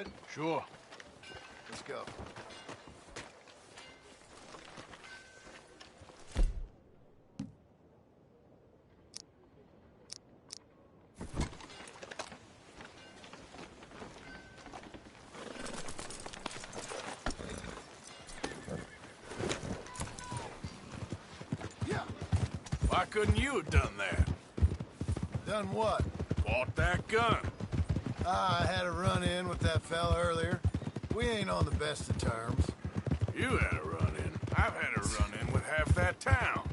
good? Sure. Let's go. Why couldn't you have done that? Done what? Bought that gun. I had a run-in with that fella earlier. We ain't on the best of terms. You had a run-in. I've had a run-in with half that town.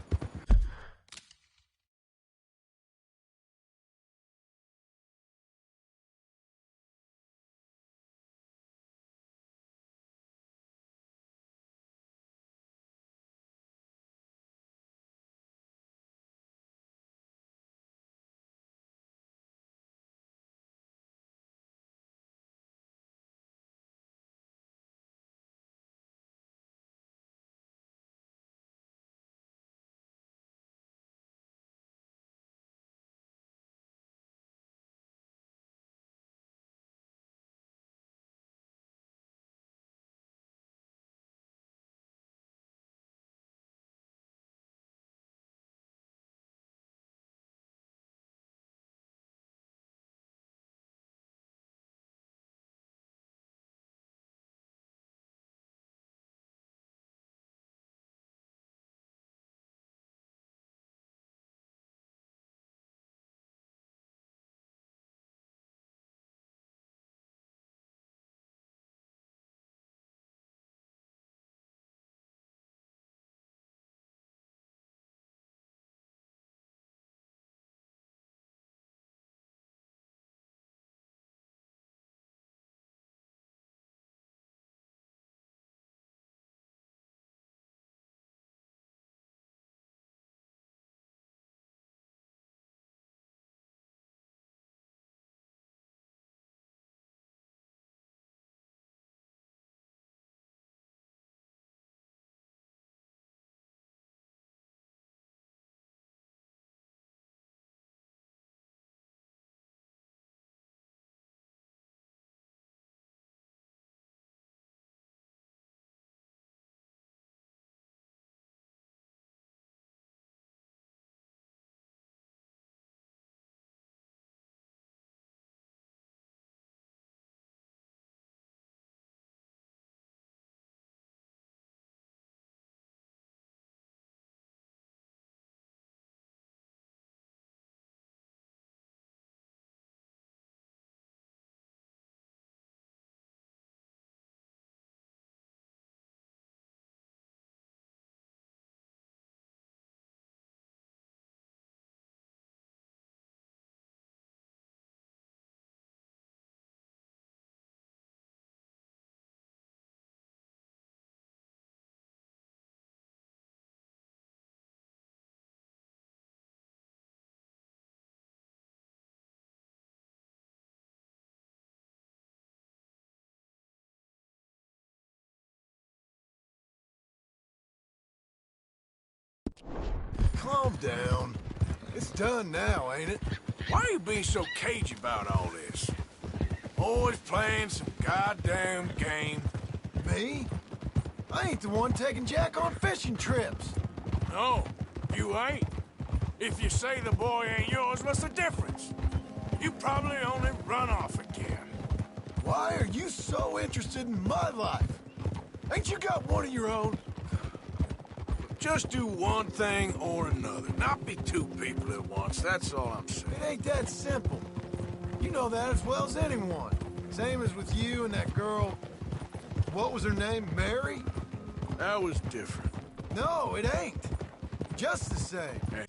Calm down. It's done now, ain't it? Why are you being so cagey about all this? Always playing some goddamn game. Me? I ain't the one taking Jack on fishing trips. No, you ain't. If you say the boy ain't yours, what's the difference? You probably only run off again. Why are you so interested in my life? Ain't you got one of your own? Just do one thing or another. Not be two people at once, that's all I'm saying. It ain't that simple. You know that as well as anyone. Same as with you and that girl... What was her name? Mary? That was different. No, it ain't. Just the same. Hey.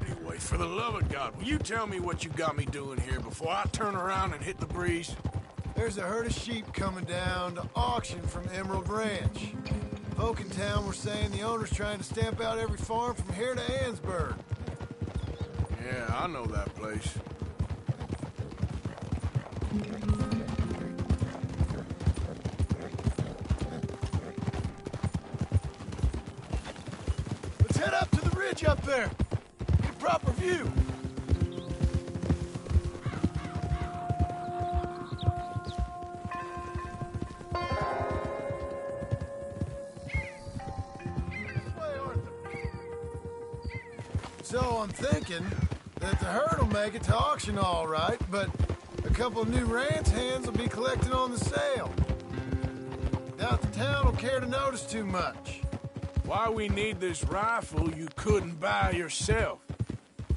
Anyway, for the love of God, will you tell me what you got me doing here before I turn around and hit the breeze? There's a herd of sheep coming down to auction from Emerald Ranch. Folk in town were saying the owner's trying to stamp out every farm from here to Ansburg. Yeah, I know that place. Let's head up to the ridge up there. Get a proper view. So I'm thinking that the herd will make it to auction all right, but a couple of new ranch hands will be collecting on the sale. Doubt the town will care to notice too much. Why we need this rifle you couldn't buy yourself?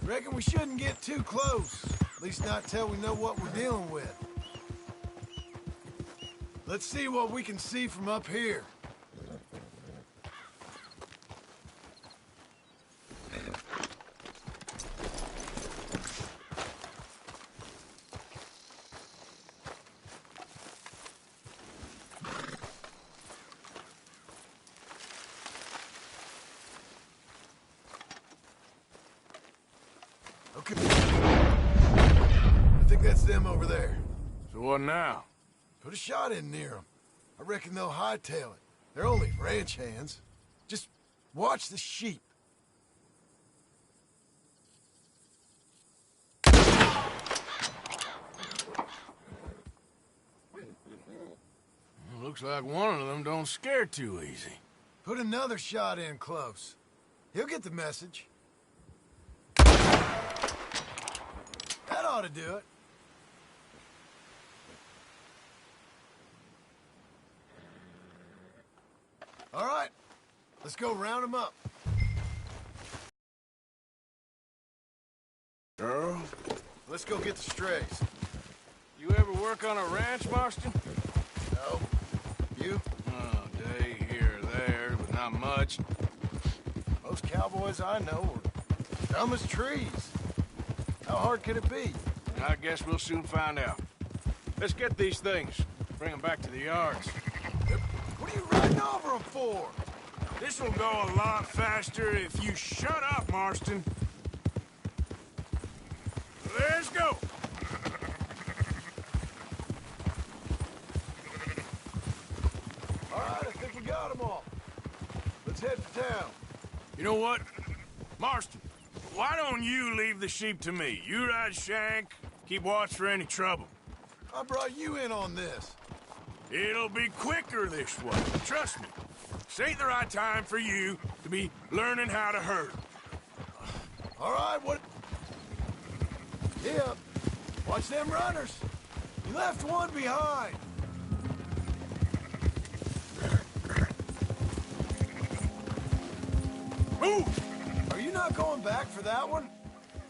Reckon we shouldn't get too close. At least not till we know what we're dealing with. Let's see what we can see from up here. Okay. I think that's them over there. So what now? Put a shot in near them. I reckon they'll hightail it. They're only ranch hands. Just watch the sheep. Looks like one of them don't scare too easy. Put another shot in close. He'll get the message. That ought to do it. All right, let's go round them up. Girl? Let's go get the strays. You ever work on a ranch, Marston? No. You? Oh, day here or there, but not much. Most cowboys I know are dumb as trees. How hard could it be? I guess we'll soon find out. Let's get these things. Bring them back to the yards. What are you riding over them for? This will go a lot faster if you shut up, Marston. Let's go! All right, I think we got them all. Let's head for town. You know what? Marston, why don't you leave the sheep to me? You ride Shank, keep watch for any trouble. I brought you in on this. It'll be quicker this way. Trust me. This ain't the right time for you to be learning how to herd. All right, what? Yeah, watch them runners. You left one behind. Move! Are you not going back for that one?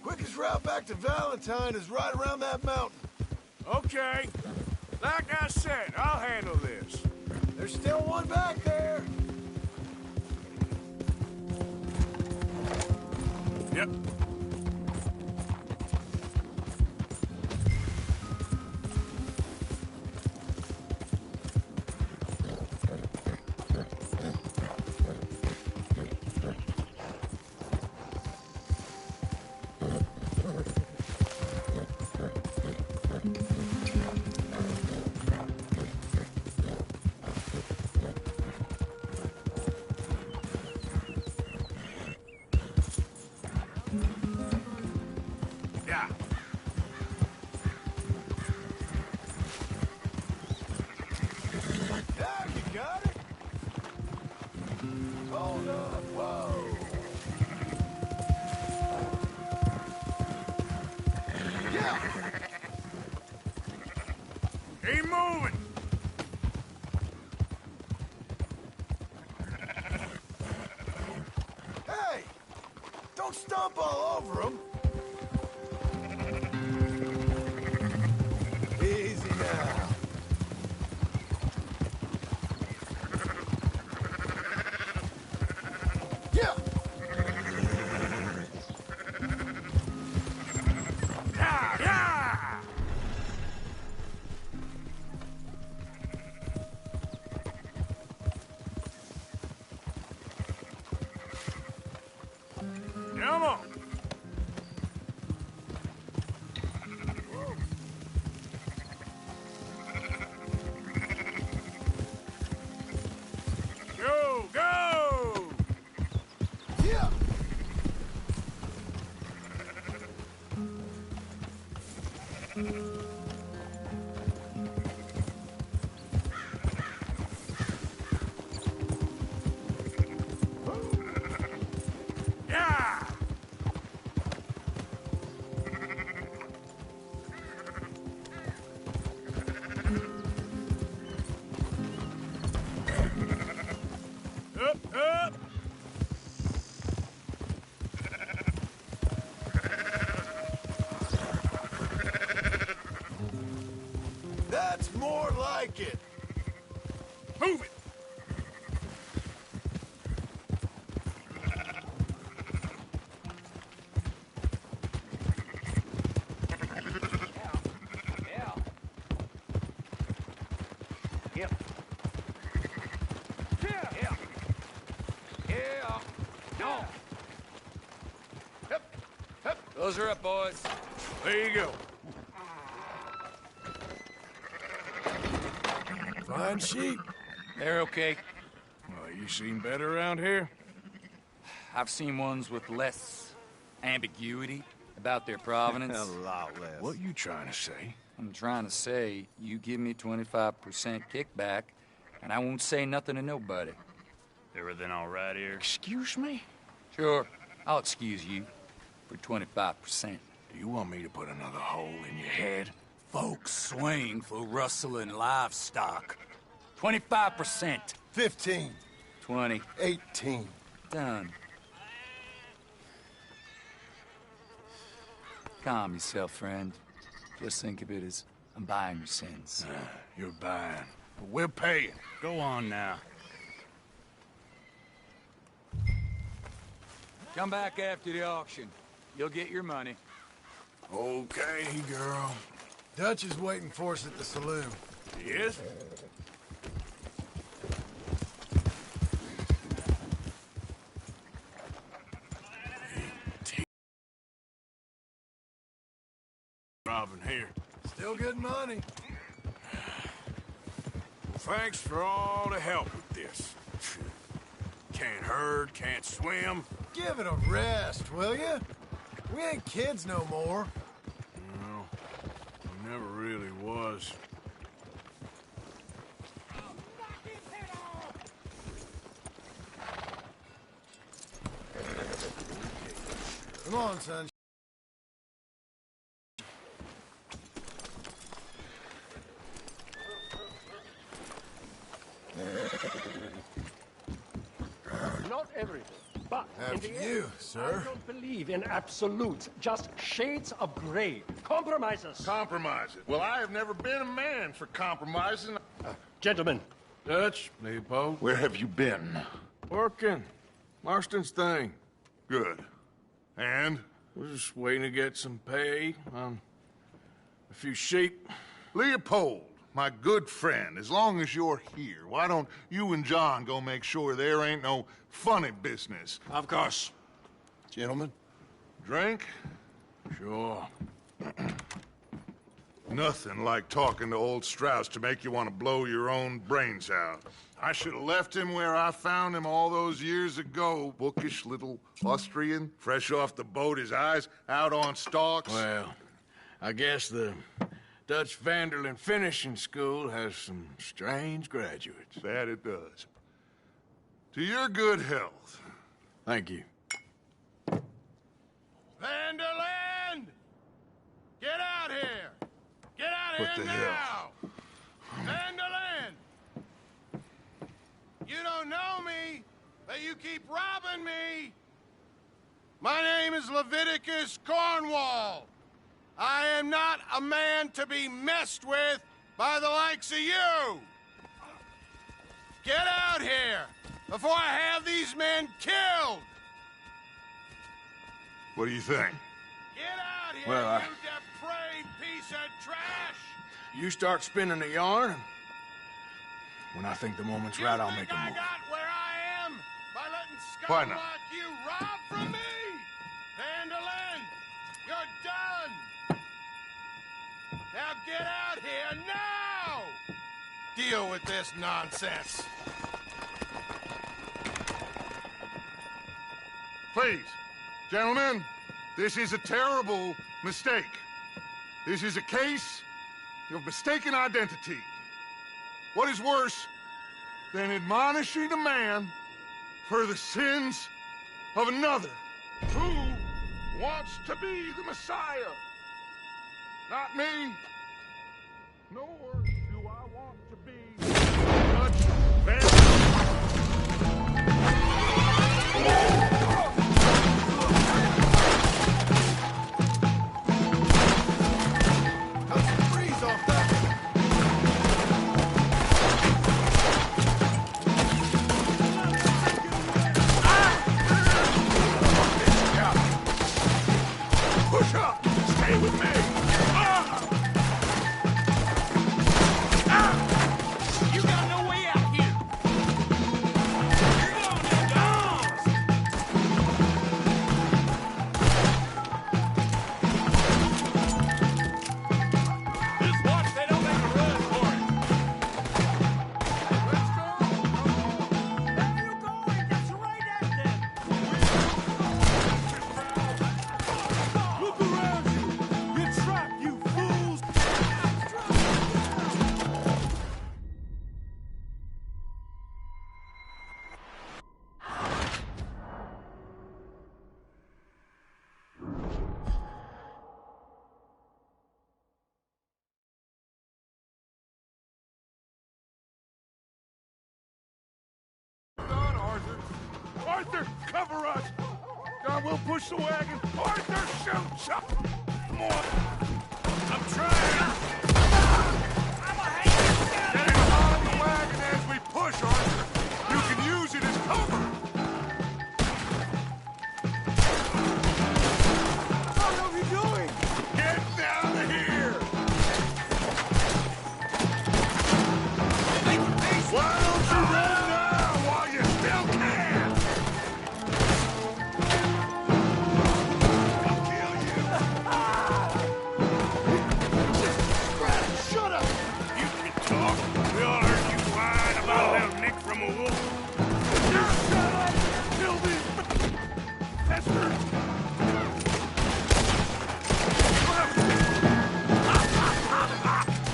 Quickest route back to Valentine is right around that mountain. Okay. Like I said, I'll handle this. There's still one back there. Yep. Yeah. Yeah, you got it. Hold up, whoa. Yeah. Keep moving. Hey, don't stomp all over them. Easy now. Yeah. Yeah, yeah. Take it. Move it! Those are up, boys. There you go. Fine sheep. They're okay. Well, you seen better around here? I've seen ones with less ambiguity about their provenance. A lot less. What you trying to say? I'm trying to say, you give me 25% kickback, and I won't say nothing to nobody. Everything all right here? Excuse me? Sure, I'll excuse you for 25%. Do you want me to put another hole in your head? Folks swing for rustling livestock. 25%. 15. 20. 18. Done. Calm yourself, friend. Just think of it as I'm buying your sins. You're buying. But we're paying. Go on now. Come back after the auction. You'll get your money. Okay, girl. Dutch is waiting for us at the saloon. Yes? Robbing here. Still good money. Thanks for all the help with this. Can't herd, can't swim. Give it a rest, will you? We ain't kids no more. No, never really was. Come on, son. Not everything, but in After the you, end, sir. I don't believe in absolutes, just shades of gray. Compromises. Compromises. Well, I have never been a man for compromising. Gentlemen, Dutch, Leopold. Where have you been? Working. Marston's thing. Good. And? We're just waiting to get some pay on a few sheep. Leopold, my good friend, as long as you're here, why don't you and John go make sure there ain't no funny business? Of course. Gentlemen. Drink? Sure. Nothing like talking to old Strauss to make you want to blow your own brains out. I should have left him where I found him all those years ago. Bookish little Austrian, fresh off the boat, his eyes out on stalks. Well, I guess the Dutch Vanderlyn Finishing School has some strange graduates. That it does. To your good health. Thank you. Vanderland! Get out here! Get out What here the now! hell? Vanderland! You don't know me, but you keep robbing me! My name is Leviticus Cornwall. I am not a man to be messed with by the likes of you! Get out here before I have these men killed! What do you think? Get out here, Well, you depraved piece of trash! You start spinning the yarn, and when I think the moment's right, I'll make a I move. got where I am by letting Why scum not? like you rob from me? Vanderlyn, you're done! Now get out here now! Deal with this nonsense. Please, gentlemen, this is a terrible mistake. This is a case of mistaken identity. What is worse than admonishing a man for the sins of another who wants to be the Messiah? Not me, nor do I want to be Dutch Van. Cut some breeze off that. Arthur, cover us! John, we'll push the wagon. Arthur, shoot! Chuck! Come on! I'm trying! Get behind the wagon as we push, Arthur! You can use it as cover! What are you doing? Get down here! Why don't you run now while you still can? I'll kill you. Shut up! You can talk. We all heard you whine about a little nick from a wolf. Shut up! Kill these bastards!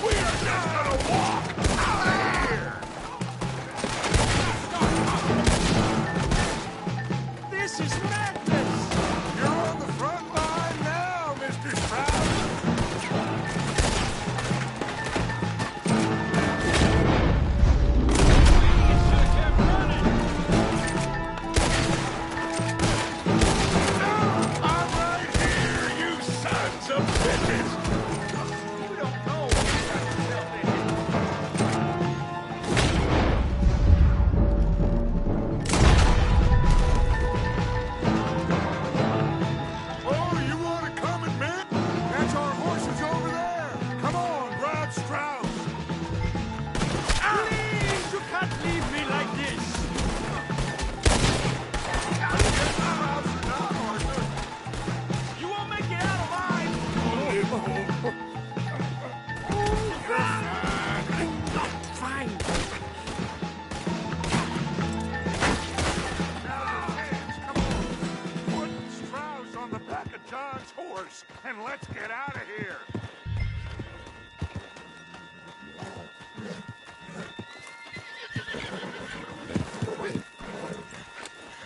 We are just gonna walk out of here! This is madness! You're on the front line now, Mr. Stroud. I'm right here, you sons of bitches! You don't know what you got yourself in. Oh, you want to come and mint? That's our horses over there. Come on, grab Strauss. Please, you can't leave me like this! You won't make it out alive! Fine. Come on. Put Strauss on the back of John's horse, and let's get out of here.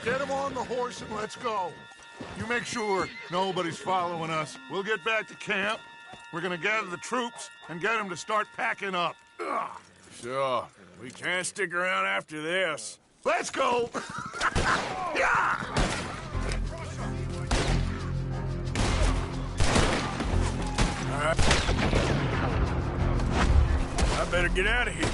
Get him on the horse and let's go. You make sure nobody's following us. We'll get back to camp. We're gonna gather the troops and get them to start packing up. Ugh. Sure. We can't stick around after this. Let's go! Yeah! I better get out of here.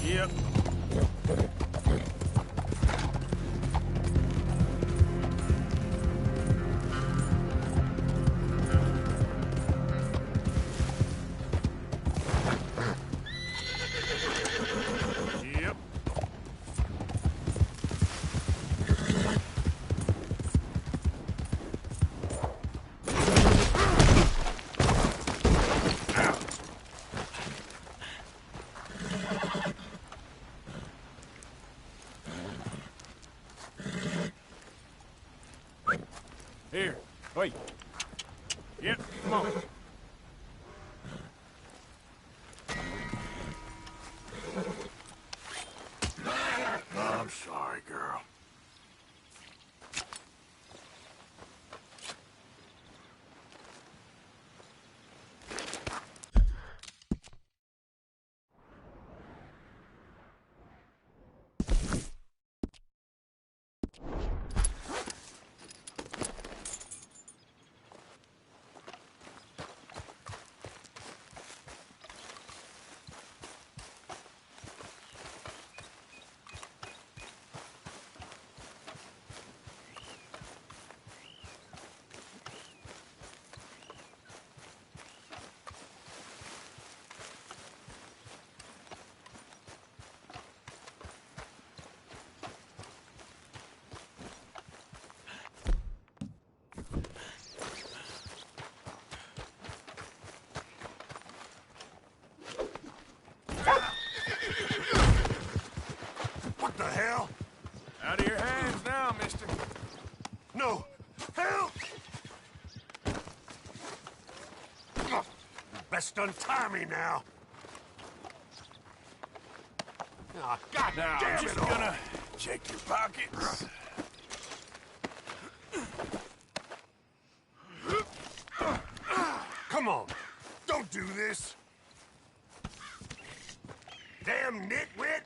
Here. Yep. Yep. Here. Wait. Yep, come on. I'm sorry, girl. Just untie me now. Oh, God now, damn I'm just gonna check your pockets. Come on, don't do this. Damn nitwit.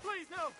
Please, no!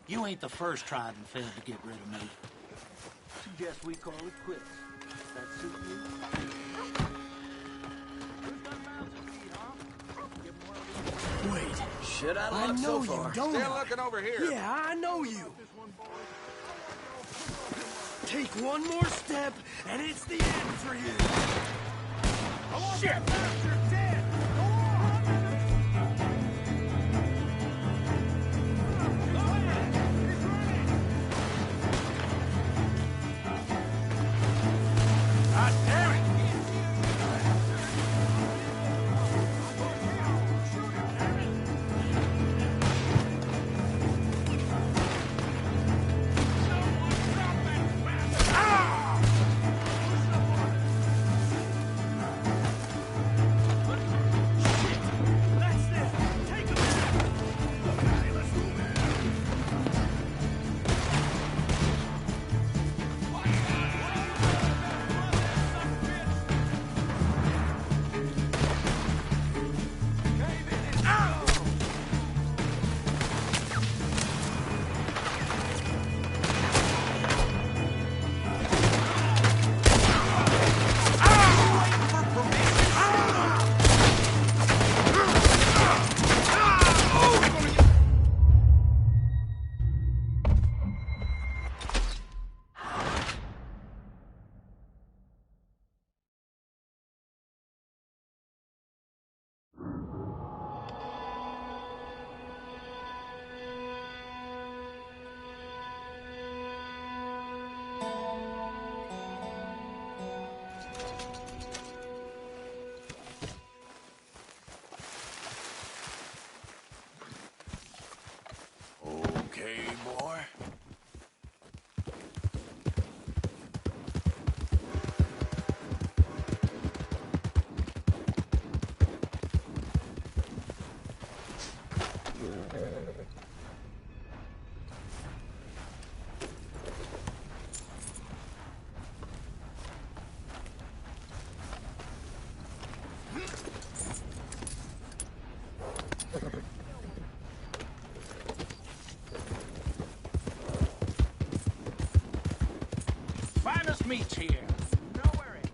You ain't the first tried and failed to get rid of me. Suggest we call it quits. That suit you? Wait. Shit out of I luck know so far. you, don't Still I? looking over here. Yeah, I know you. Take one more step, and it's the end for you. Shit! You're dead! Go on! God damn it! meat here. No worries.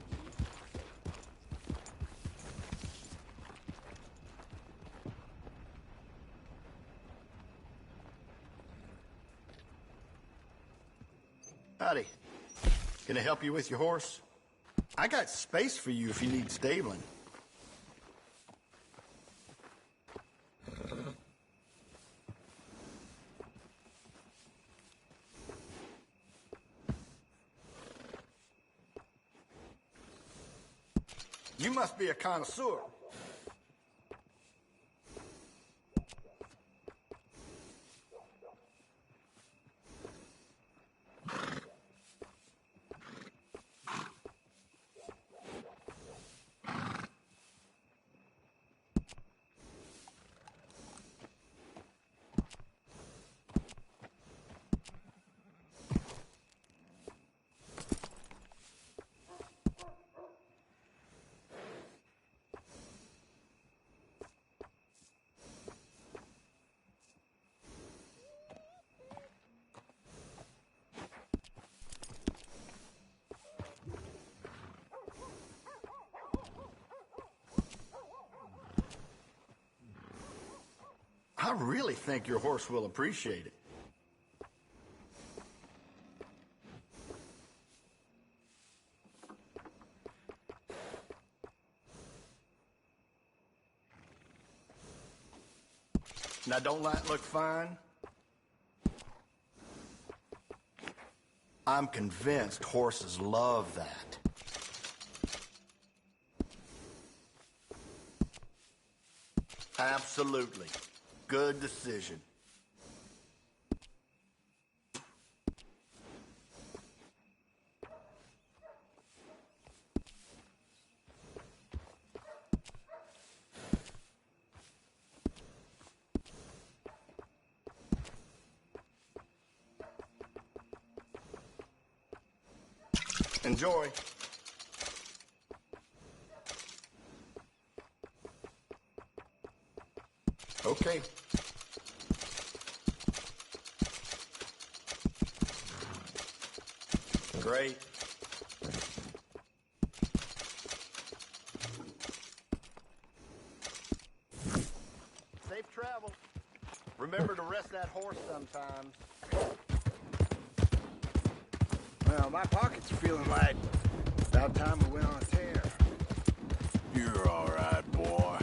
Howdy. Can I help you with your horse? I got space for you if you need stabling. You must be a connoisseur. I really think your horse will appreciate it. Now, don't that look fine? I'm convinced horses love that. Absolutely. Good decision. Enjoy. Okay. Great. Safe travel. Remember to rest that horse sometimes. Well, my pockets are feeling light. About time we went on a tear. You're all right, boy.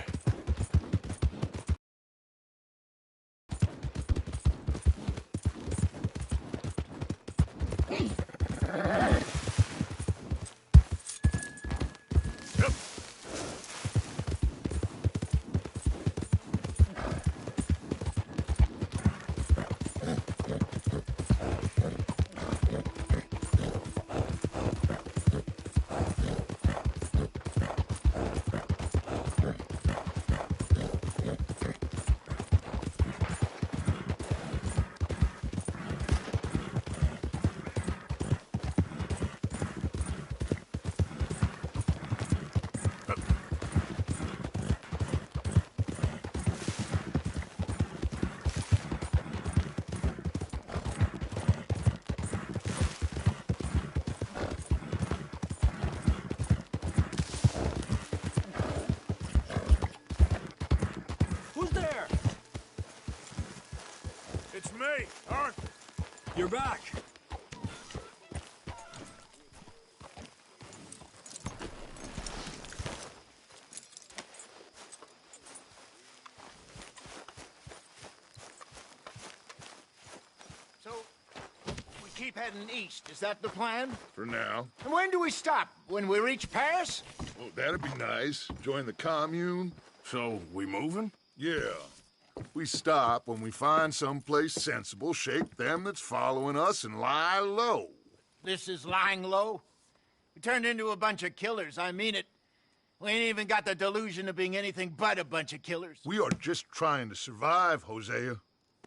It's me, Arthur. You're back. So, we keep heading east. Is that the plan? For now. And when do we stop? When we reach Paris? Oh, that'd be nice. Join the commune. So, we moving? Yeah. We stop when we find someplace sensible, shake them that's following us, and lie low. This is lying low? We turned into a bunch of killers, I mean it. We ain't even got the delusion of being anything but a bunch of killers. We are just trying to survive, Hosea.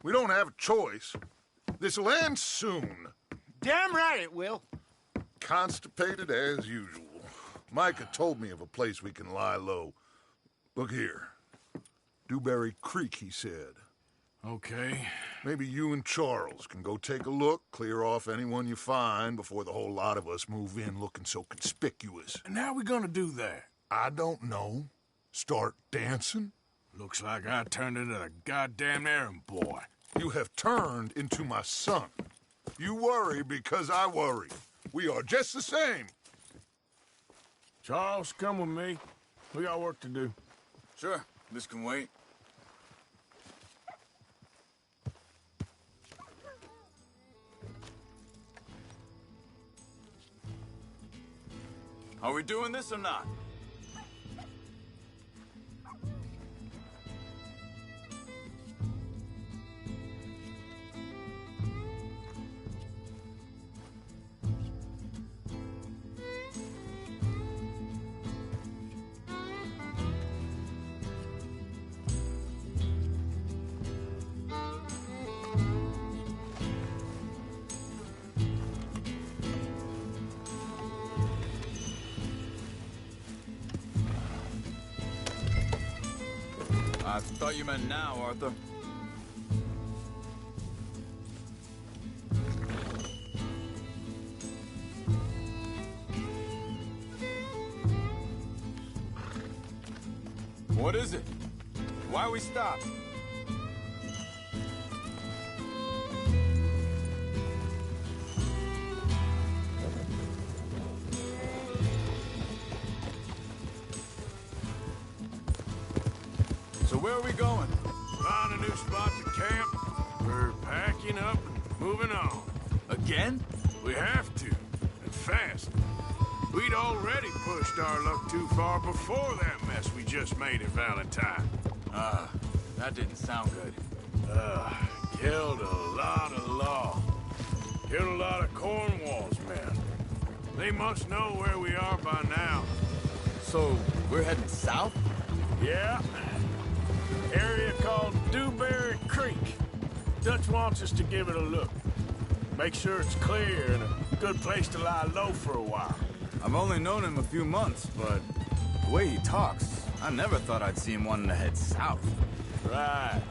We don't have a choice. This'll end soon. Damn right it will. Constipated as usual. Micah told me of a place we can lie low. Look here. Dewberry Creek, he said. Okay. Maybe you and Charles can go take a look, clear off anyone you find before the whole lot of us move in looking so conspicuous. And how are we gonna do that? I don't know. Start dancing? Looks like I turned into the goddamn errand boy. You have turned into my son. You worry because I worry. We are just the same. Charles, come with me. We got work to do. Sure, this can wait. Are we doing this or not? I thought you meant now, Arthur. What is it? Why we stop? So where are we going? Found a new spot to camp. We're packing up and moving on. Again? We have to, and fast. We'd already pushed our luck too far before that mess we just made in Valentine. That didn't sound good. Killed a lot of law. Killed a lot of Cornwall's men. They must know where we are by now. So, we're heading south? Yeah. Area called Dewberry Creek. Dutch wants us to give it a look. Make sure it's clear and a good place to lie low for a while. I've only known him a few months, but the way he talks, I never thought I'd see him wanting to head south. Right.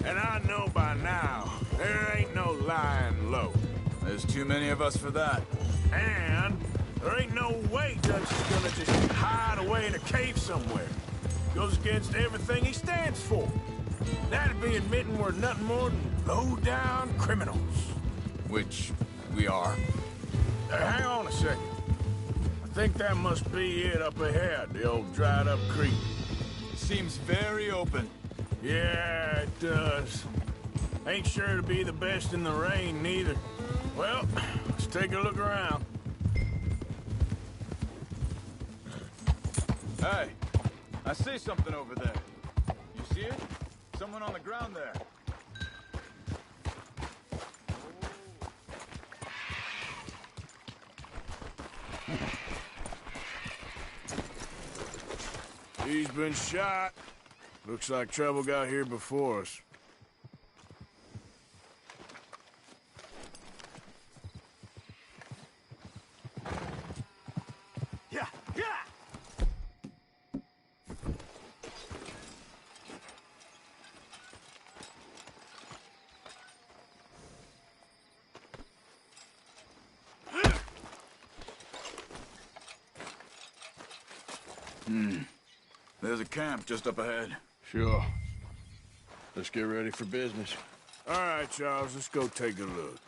And I know by now, there ain't no lying low. There's too many of us for that. And there ain't no way Dutch is gonna just hide away in a cave somewhere. Goes against everything he stands for. That'd be admitting we're nothing more than low-down criminals. Which we are. Hang on a second. I think that must be it up ahead, the old dried-up creek. Seems very open. Yeah, it does. Ain't sure to be the best in the rain, neither. Well, let's take a look around. Hey, I see something over there. You see it? Someone on the ground there. He's been shot. Looks like trouble got here before us. Yeah, yeah! There's a camp just up ahead. Sure. Let's get ready for business. All right, Charles, let's go take a look.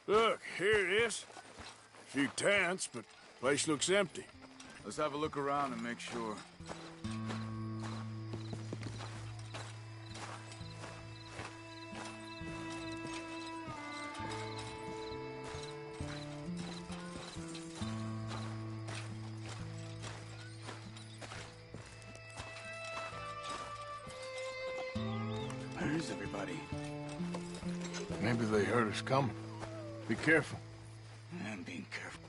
Look, here it is. A few tents, but place looks empty. Let's have a look around and make sure. Where's everybody? Maybe they heard us coming. Be careful. I'm being careful.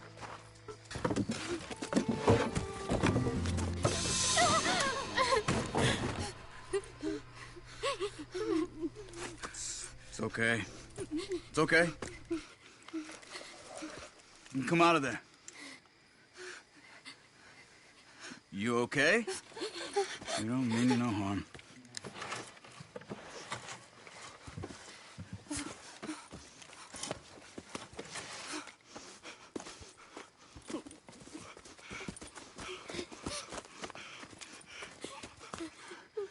It's okay. It's okay. You can come out of there. You okay? You don't mean you no harm.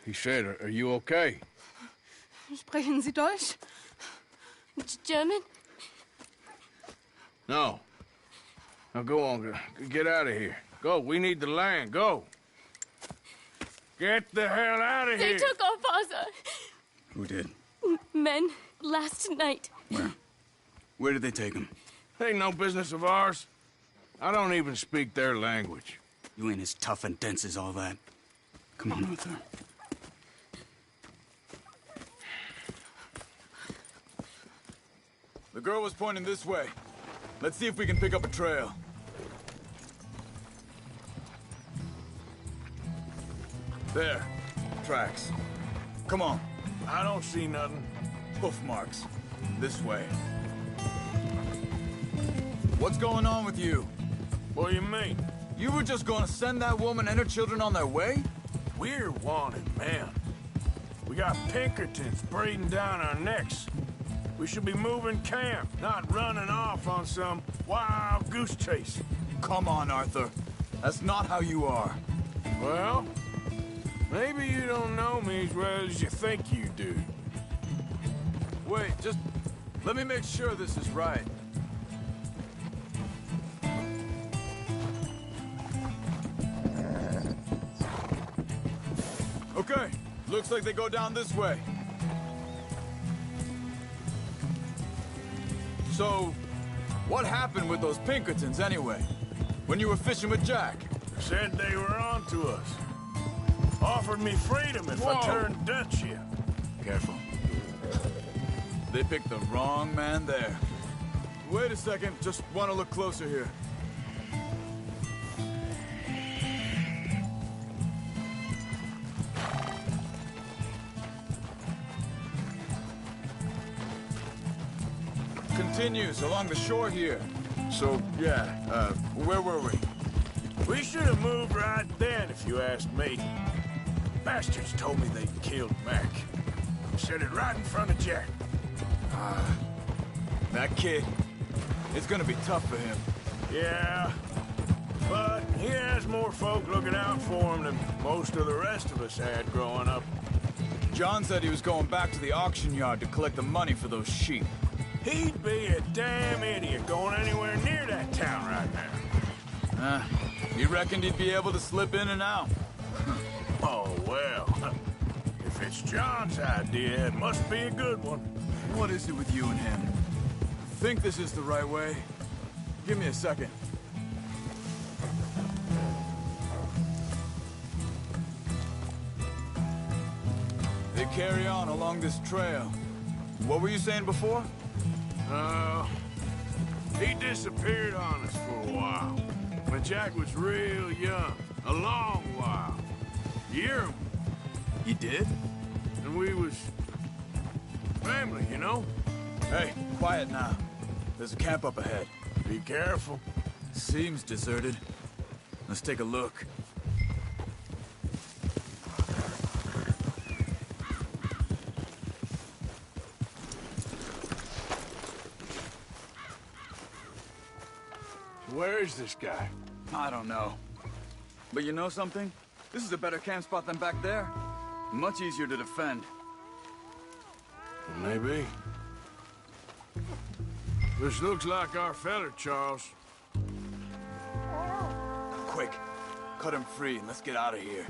He said, are you okay? Sprechen Sie Deutsch? German? No. Now go on, get out of here. Go, we need the land, go. Get the hell out of They here! took our father. Who did? Men, last night. Where? Where did they take him? Ain't no business of ours. I don't even speak their language. You ain't as tough and dense as all that. Come on, Arthur. The girl was pointing this way. Let's see if we can pick up a trail. There. Tracks. Come on. I don't see nothing. Hoof marks. This way. What's going on with you? What do you mean? You were just gonna send that woman and her children on their way? We're wanted, man. We got Pinkertons breathing down our necks. We should be moving camp, not running off on some wild goose chase. Come on, Arthur. That's not how you are. Well, maybe you don't know me as well as you think you do. Wait, just let me make sure this is right. Okay, looks like they go down this way. So, what happened with those Pinkertons anyway? When you were fishing with Jack? Said they were on to us. Offered me freedom if I turned Dutch here. Careful. They picked the wrong man there. Wait a second, just want to look closer here. Continues along the shore here. So, yeah, where were we? We should have moved right then, if you asked me. Bastards told me they'd killed Mac. Said it right in front of Jack. That kid, it's gonna be tough for him. Yeah, but he has more folk looking out for him than most of the rest of us had growing up. John said he was going back to the auction yard to collect the money for those sheep. He'd be a damn idiot going anywhere near that town right now. You reckoned he'd be able to slip in and out? Oh, well. If it's John's idea, it must be a good one. What is it with you and him? Think this is the right way? Give me a second. They carry on along this trail. What were you saying before? He disappeared on us for a while. When Jack was real young. A long while. Year. He did? And we was... family, you know? Hey, quiet now. There's a camp up ahead. Be careful. Seems deserted. Let's take a look. Where is this guy? I don't know. But you know something? This is a better camp spot than back there. Much easier to defend. Maybe. This looks like our feller, Charles. Quick, cut him free and let's get out of here.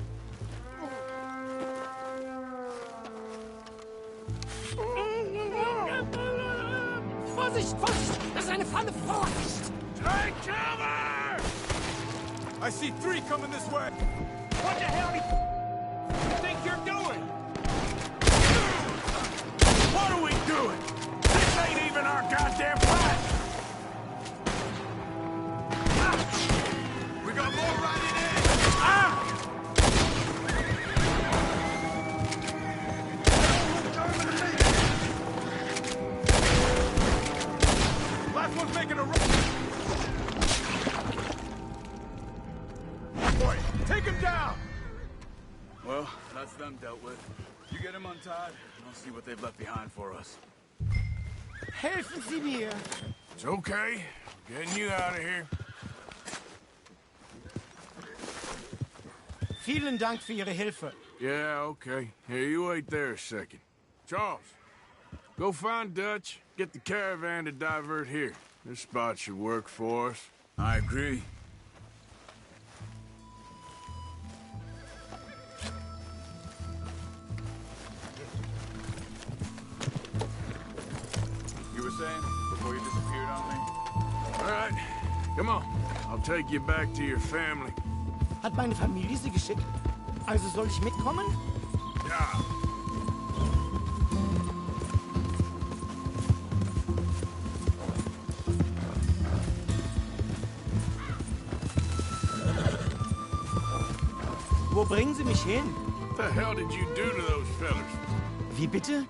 Vorsicht, Vorsicht! Das ist eine Falle! Vorsicht! Take cover! I see 3 coming this way! What the hell do you think you're doing? What are we doing? This ain't even our goddamn fight! We got more riding in! Last one's making a run! Boy, take him down! untied. I'll see what they've left behind for us. Helfen Sie mir! It's okay. Getting you out of here. Vielen Dank für Ihre Hilfe. Yeah, okay. Here, you wait there a second. Charles, go find Dutch. Get the caravan to divert here. This spot should work for us. I agree. You were saying before you disappeared on me? All right, come on. I'll take you back to your family. Hat meine Familie Sie geschickt? Also soll ich mitkommen? Ja. Wo bringen Sie mich hin? What the hell did you do to those fellas? Wie bitte?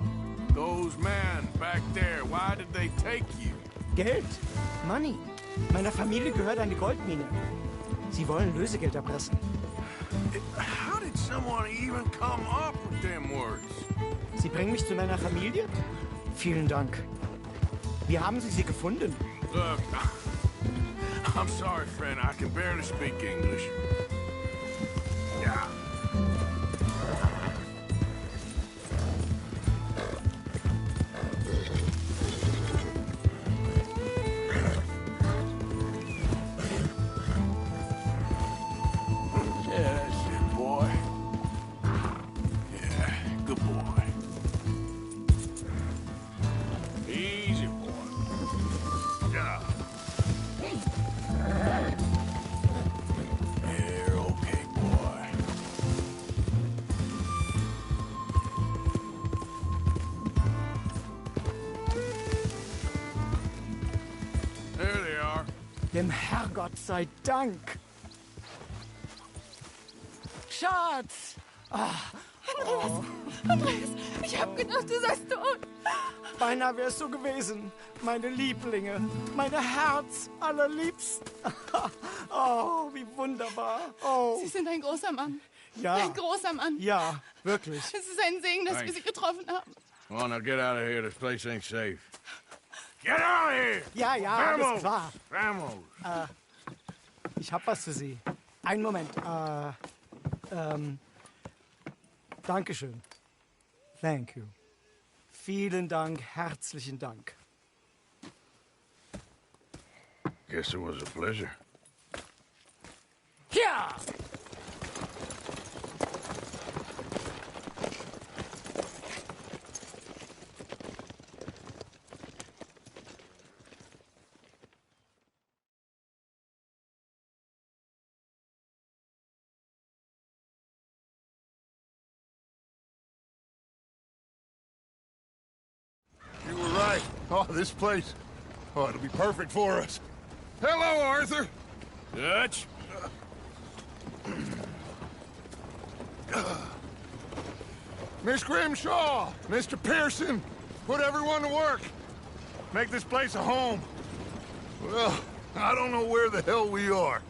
Those men back there, why did they take you? Geld. Money. Meiner Familie gehört eine Goldmine. Sie wollen Lösegeld erpressen. How did someone even come up with them words? Sie bringen mich zu meiner Familie? Vielen Dank. Wie haben Sie sie gefunden? Look, I'm sorry, friend. I can barely speak English. Yeah. Yeah, that's it, boy. Yeah, good boy. Easy, boy. Yeah. You're okay, boy. There they are. Dem Herrgott sei Dank. Schatz! Andreas, ich hab gedacht, du seist tot. Beinahe wär's so gewesen. Meine Lieblinge, meine Herz allerliebsten. Oh, wie wunderbar. Oh. Sie sind ein großer Mann. Ja. Ein großer Mann. Ja, wirklich. Es ist ein Segen, dass wir Sie getroffen haben. Come on, now get out of here. This place ain't safe. Get out of here! Ja, ja, alles klar. Vamos! Ich hab was für Sie. Einen Moment. Dankeschön. Thank you. Vielen Dank, herzlichen Dank. Guess it was a pleasure. Ja! You were right. Oh, this place. Oh, it'll be perfect for us. Hello, Arthur. Dutch? Miss Grimshaw, Mr. Pearson, put everyone to work. Make this place a home. Well, I don't know where the hell we are.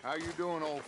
How you doing, old...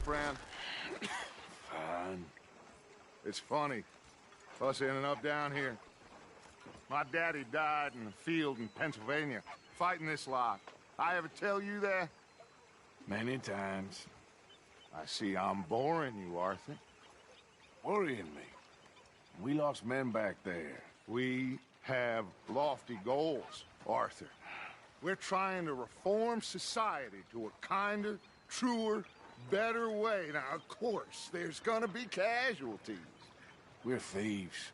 friend? Fine. It's funny, us ending up down here. My daddy died in the field in Pennsylvania, fighting this lot. I ever tell you that? Many times. I see I'm boring you, Arthur. Worrying me. We lost men back there. We have lofty goals, Arthur. We're trying to reform society to a kinder, truer, better way. Now, of course, there's gonna be casualties. We're thieves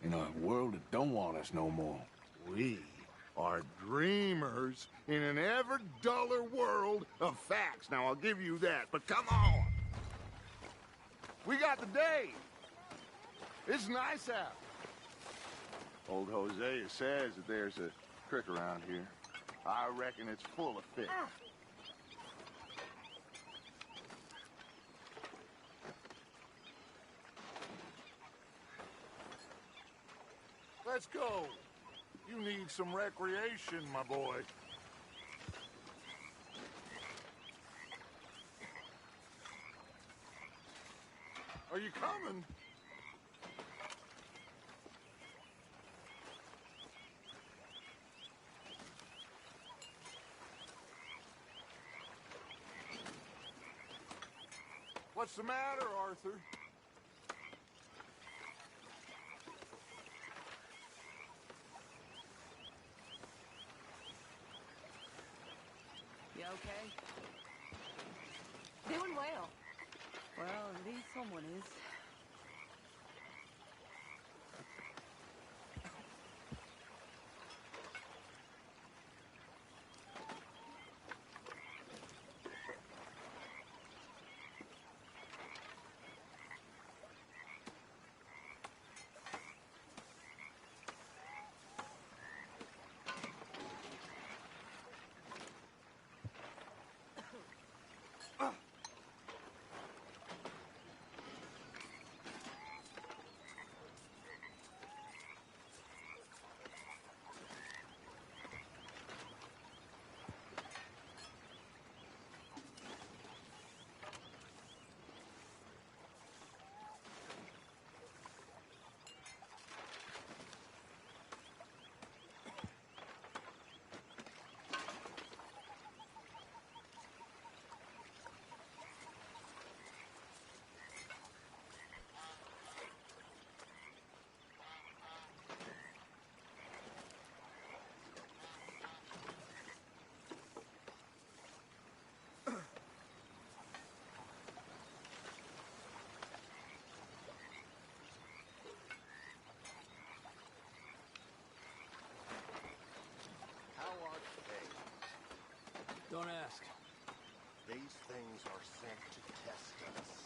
in a world that don't want us no more. We are dreamers in an ever duller world of facts. Now, I'll give you that, but come on. We got the day. It's nice out. Old Hosea says that there's a creek around here. I reckon it's full of fish. Let's go. You need some recreation, my boy. Are you coming? What's the matter, Arthur? You okay? Doing well. Well, at least someone is. Don't ask. These things are sent to test us.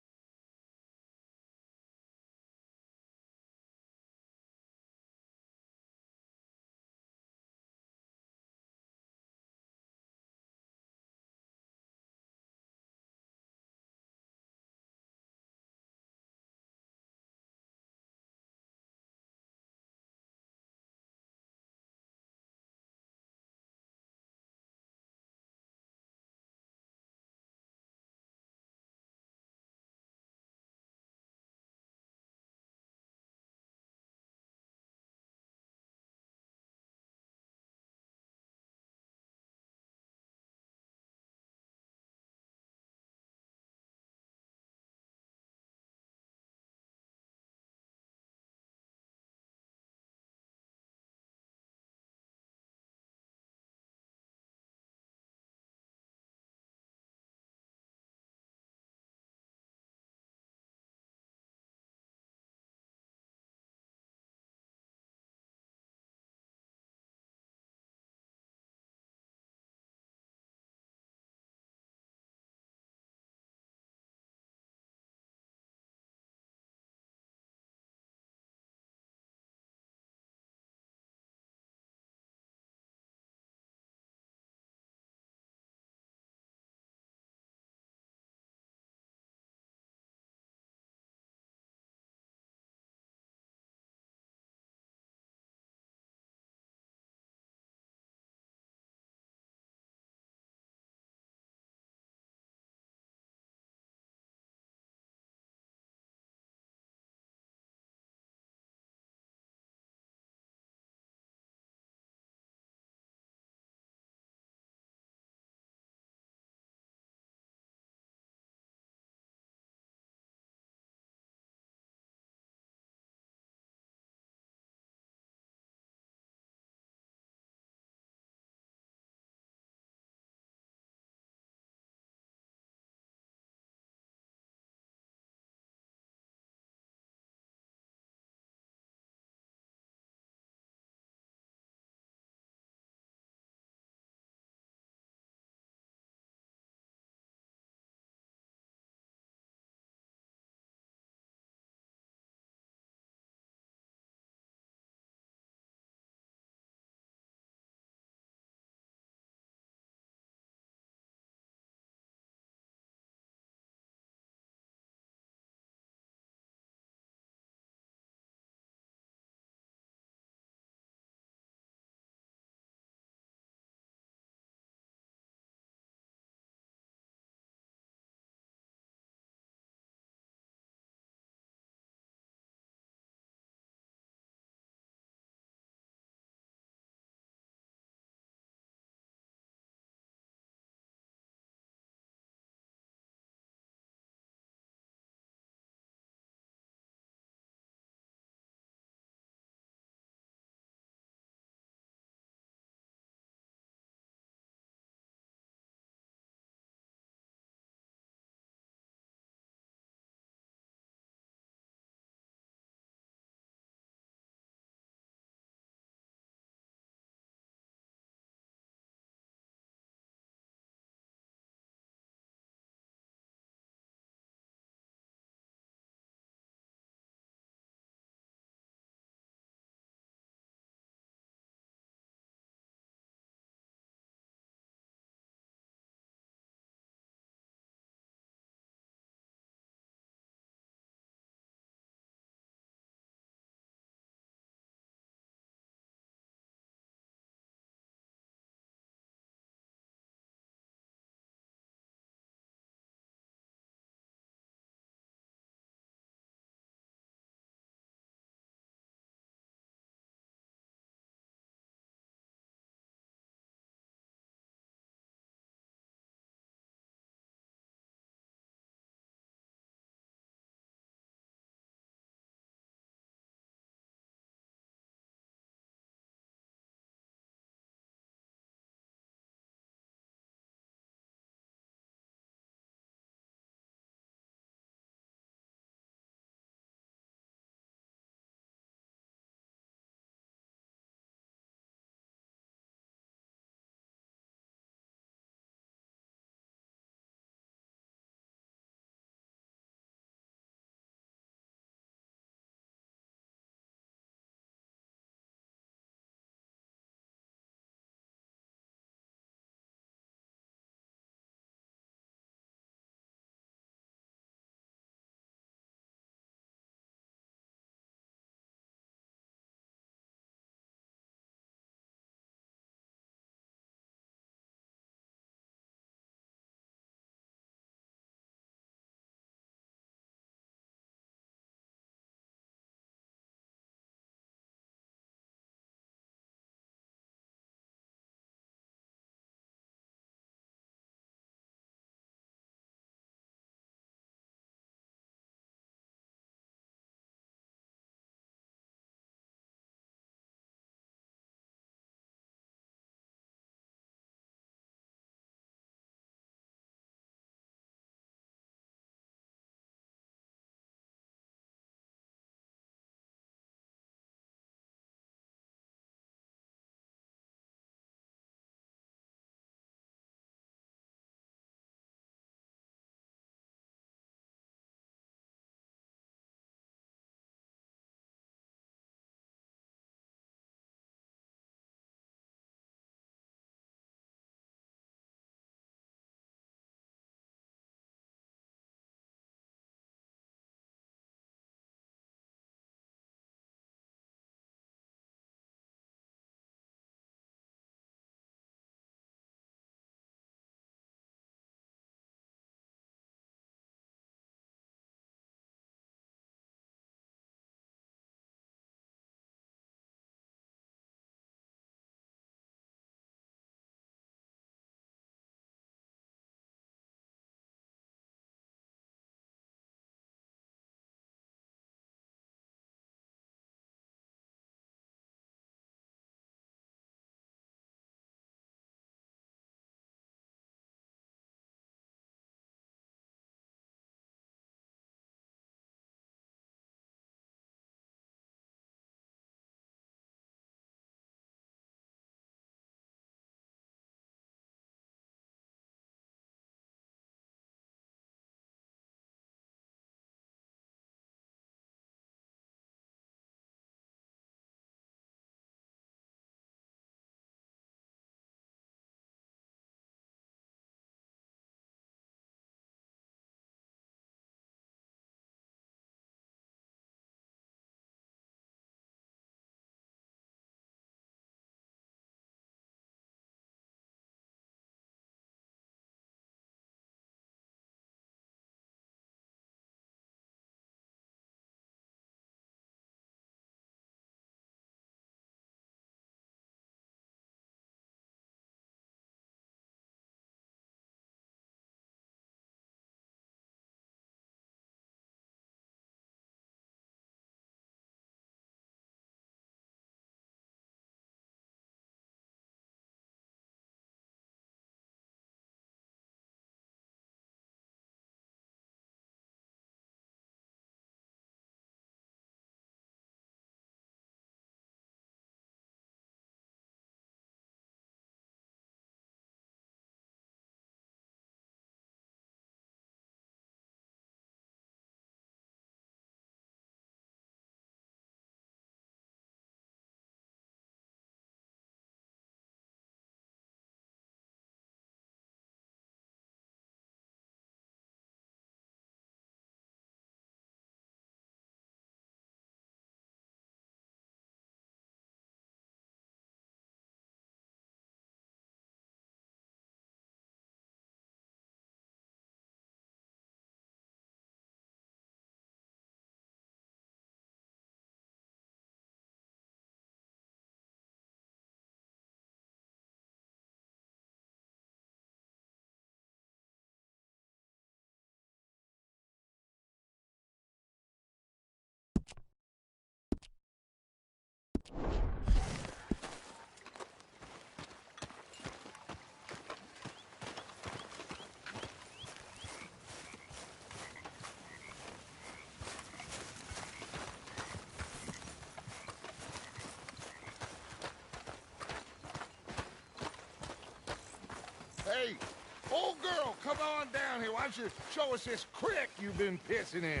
Carl, come on down here. Why don't you show us this creek you've been pissing in?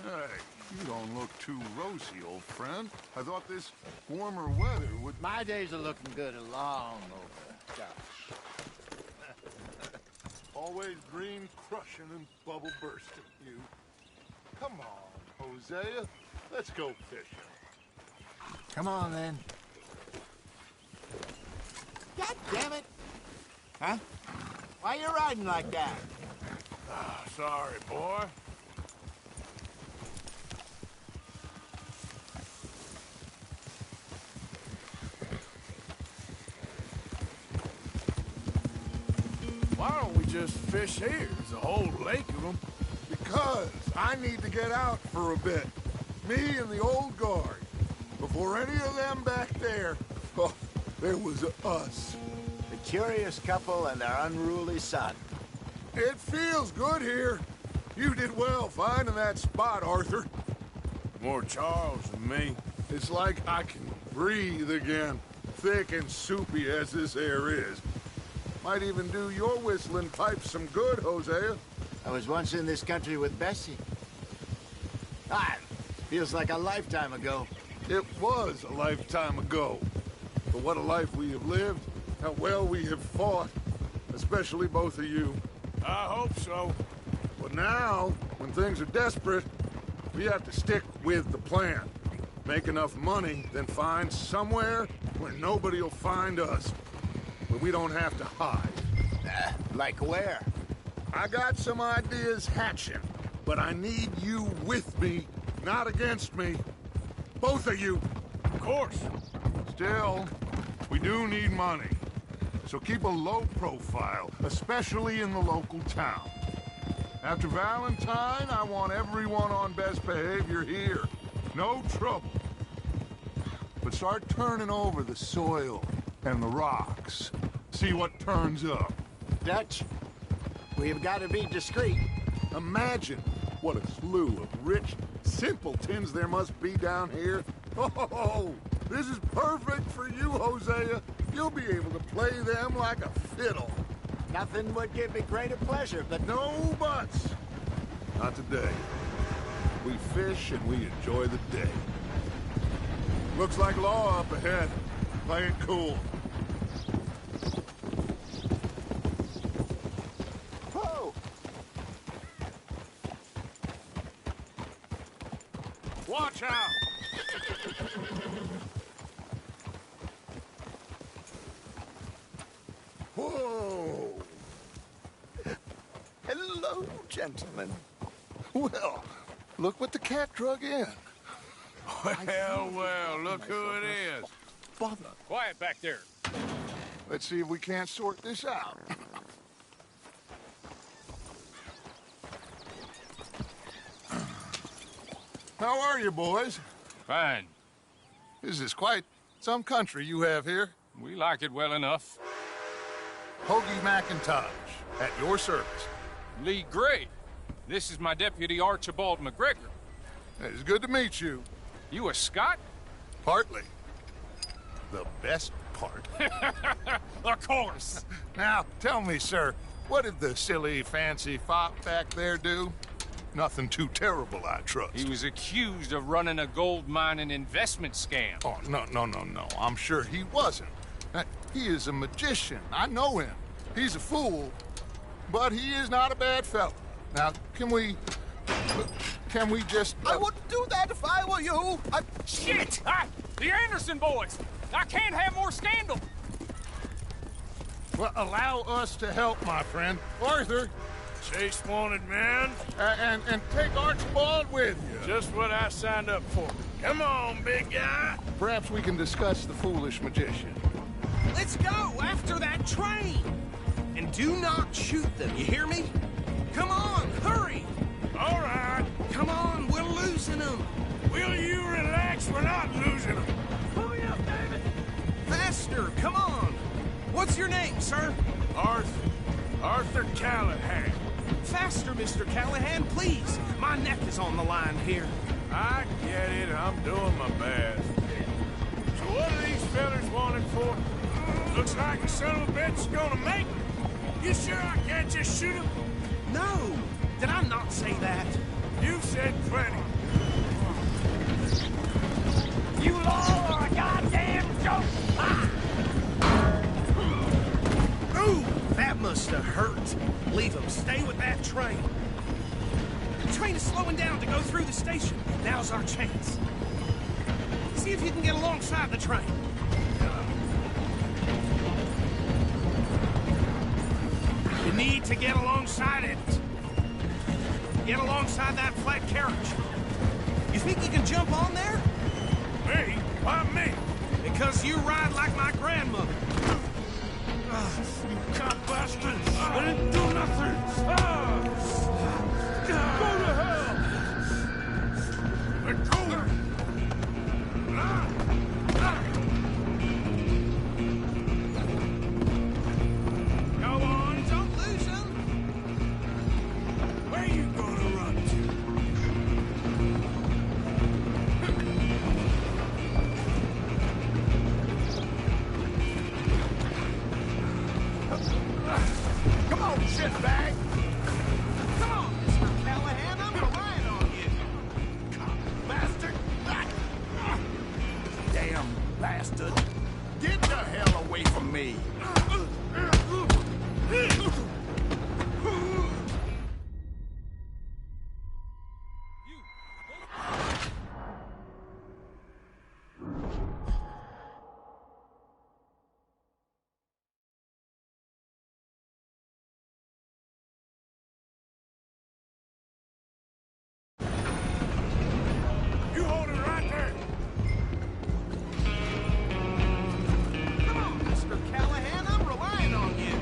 Hey, you don't look too rosy, old friend. I thought this warmer weather would... My days are looking good along over, gosh. Always green crushing and bubble bursting, you. Come on, Hosea. Let's go fishing. Come on, then. God damn it! Huh? Why you riding like that? Sorry, boy. Why don't we just fish here? There's a whole lake of them. Because I need to get out for a bit. Me and the old guard. Before any of them back there, oh, there was us. The curious couple and their unruly son. It feels good here. You did well finding that spot, Arthur. More Charles than me. It's like I can breathe again, thick and soupy as this air is. Might even do your whistling pipes some good, Hosea. I was once in this country with Bessie. Feels like a lifetime ago. It was a lifetime ago. But what a life we have lived. How well we have fought. Especially both of you. I hope so. But now, when things are desperate, we have to stick with the plan. Make enough money, then find somewhere where nobody will find us. Where we don't have to hide. Like where? I got some ideas hatching, but I need you with me, not against me. Both of you. Of course. Still, we do need money. So keep a low profile, especially in the local town. After Valentine, I want everyone on best behavior here. No trouble. But start turning over the soil and the rocks. See what turns up. Dutch, we've got to be discreet. Imagine what a slew of rich simpletons there must be down here. Oh, this is perfect for you, Hosea. You'll be able to play them like a fiddle. Nothing would give me greater pleasure, but no buts. Not today. We fish and we enjoy the day. Looks like law up ahead. Play it cool. Whoa! Watch out! Whoa! Hello, gentlemen. Well, look what the cat drug in. Well, look who it is. Bother. Quiet back there. Let's see if we can't sort this out. How are you, boys? Fine. This is quite some country you have here. We like it well enough. Hoagie McIntosh, at your service. Lee Gray. This is my deputy, Archibald McGregor. It's good to meet you. You a Scot? Partly. The best part. Of course. Now, tell me, sir, what did the silly, fancy fop back there do? Nothing too terrible, I trust. He was accused of running a gold mining investment scam. Oh, no. I'm sure he wasn't. He is a magician. I know him. He's a fool, but he is not a bad fellow. Now, can we just... I wouldn't do that if I were you. Shit! The Anderson boys! I can't have more scandal! Well, allow us to help, my friend. Arthur! Chase wanted man. And take Archibald with you. Just what I signed up for. Come on, big guy. Perhaps we can discuss the foolish magician. Let's go after that train! And do not shoot them, you hear me? Come on, hurry! All right. Come on, we're losing them. Will you relax? We're not losing them. Hurry up, David! Faster, come on! What's your name, sir? Arthur Callahan. Faster, Mr. Callahan, please. My neck is on the line here. I get it. I'm doing my best. So what are these fellas wanted for? Looks like the son of a bitch is gonna make it. You sure I can't just shoot him? No! Did I not say that? You said plenty. You all are a goddamn joke! Ah! Ooh, that must have hurt. Leave him. Stay with that train. The train is slowing down to go through the station. Now's our chance. See if you can get alongside the train. You need to get alongside it. Get alongside that flat carriage. You think you can jump on there? Me? Why me? Because you ride like my grandmother. You cop bastard! I didn't do nothing! Go to hell! Let go! Go on, don't lose him. Where you gonna run Come on, shitbag! Come on, Mr. Callahan, I'm relying on you! Bastard! Damn bastard! Get the hell away from me! You hold it right there! Come on, Mr. Callahan, I'm relying on you!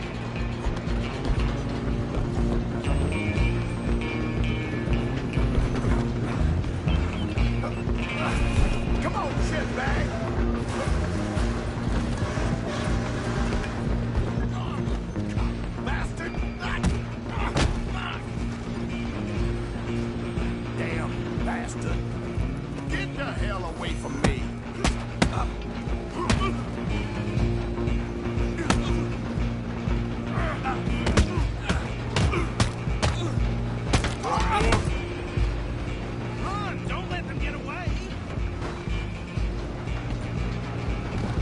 Come on, shitbag! Bastard! Damn bastard! Get the hell away from me! Run! Don't let them get away!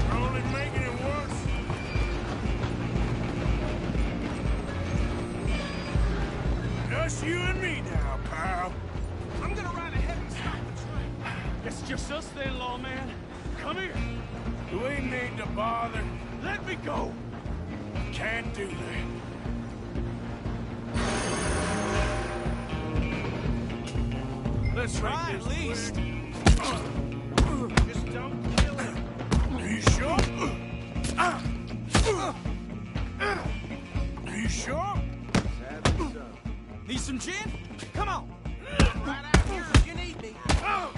You're only making it worse. Just you and me now, pal. I'm gonna ride ahead and stop the train. It's just us then, lawman. Come here. Do we need to bother? Let me go. Can't do that. Let's Try make at this least. quick. Just don't kill him. Are you sure? Are you sure? Need some gin? Come on. Right out here if you need me. I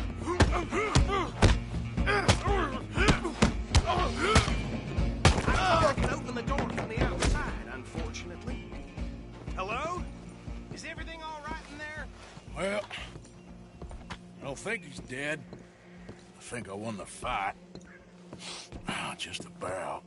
can open the door from the outside, unfortunately. Hello? Is everything all right in there? Well, I don't think he's dead. I think I won the fight. Just about.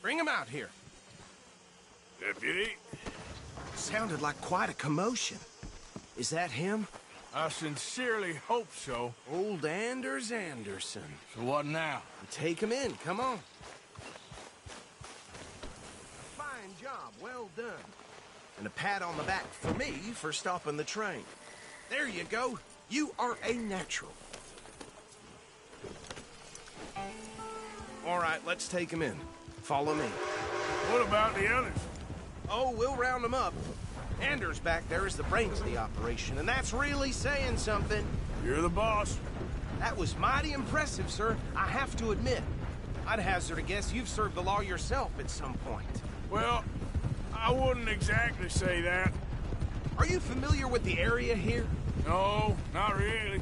Bring him out here. Deputy? Sounded like quite a commotion. Is that him? I sincerely hope so. Old Anders Anderson. So what now? Take him in, come on. Fine job, well done. And a pat on the back for me for stopping the train. There you go. You are a natural. All right, let's take him in. Follow me. What about the others? Oh, we'll round them up. Anders back there is the brains of the operation, and that's really saying something. You're the boss. That was mighty impressive, sir. I have to admit. I'd hazard a guess you've served the law yourself at some point. Well, I wouldn't exactly say that. Are you familiar with the area here? No, not really.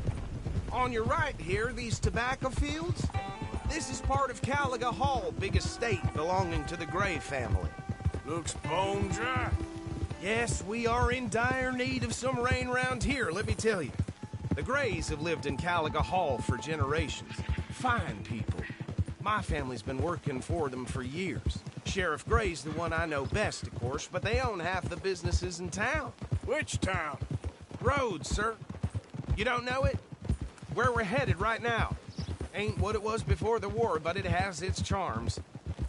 On your right here, these tobacco fields? This is part of Caliga Hall, big estate belonging to the Gray family. Looks bone dry. Yes, we are in dire need of some rain round here, let me tell you. The Grays have lived in Caliga Hall for generations. Fine people. My family's been working for them for years. Sheriff Gray's the one I know best, of course, but they own half the businesses in town. Which town? Rhodes, sir. You don't know it? Where we're headed right now. Ain't what it was before the war, but it has its charms.